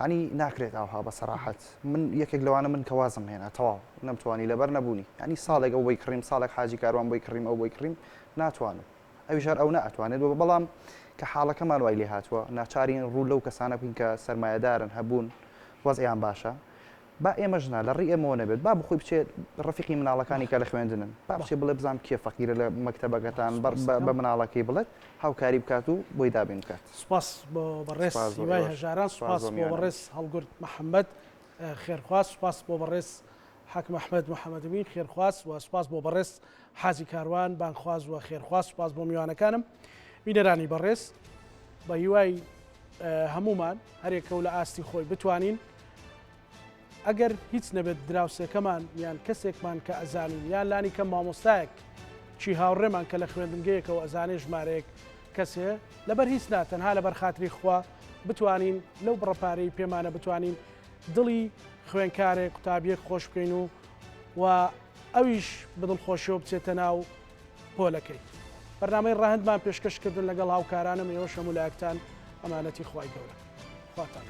ینی ناکرێت ئاها بە سەراحەت من یەکێک لەوانە من کەوازم هێنا تەواو نەمتوانی لەبەر نەبوونی ینی ساڵێک ئەو بۆی کڕیم ساڵێک حاجی کاروان بۆی کڕیم ئەو بۆی کڕیم ناتوانم ئەوی ژار ئەو ناتوانێت بەڵام کە حاڵەکەمان وای لێ هاتووە ناچارین ڕوو لەو کەسانە بین کە سەرمایهدارن هەبوون وەزعیان باشە با ئێمەژنا لە ڕێ ئێمەوە نەبێت با بخۆی بچێت ڕفیقی مناڵەکانی کە لە خوێندنن با بچێ بڵێ بزانام کێ فەقیرە لە مەکتەبەکەتان بە مناڵەکەی بڵێت هاوکاری بکات و بۆی دابین بکات سوپاس بۆ بەڕێز هیوای هەژاران سوپاس بۆ بەڕێز هەڵگورد محەممەد خێرخواست سوپاس بۆ بەڕێز حاکم ئەحمەد محەممەدمین خێرخواست و سوپاس بۆ بەڕێز حاجی کاروان بانخواز و خێرخواست سوپاس بۆ میوانەکانم بینەرانی بەڕێز بە هیوای هەمومان هەرێکە و لە ئاستی خۆی بتوانین ئەگەر هیچ نەبێت دراوسێکەمان یان کەسێکمان کە ئەزانین یان لانی کە مامۆستایەک چی هاوڕێمان کە لە خوێندنگەیەکەوە ئەزانێ ژمارەیەک کەسێ لەبەر هیچ ناتەنها لەبەر خاتری خوا بتوانین لەو بڕەپارەی پێمانە بتوانین دڵی خوێنکارێک قوتابیەک خۆش بکەین و ئەویش بدڵخۆشیەوە بچێتە ناو پۆلەکەی بەرنامەی ڕاهەندمان پێشکەشکردن لەگەڵ هاوکارانم ئێوە شەمولایەکتان ئەمانەتی خوای گەورە خواتان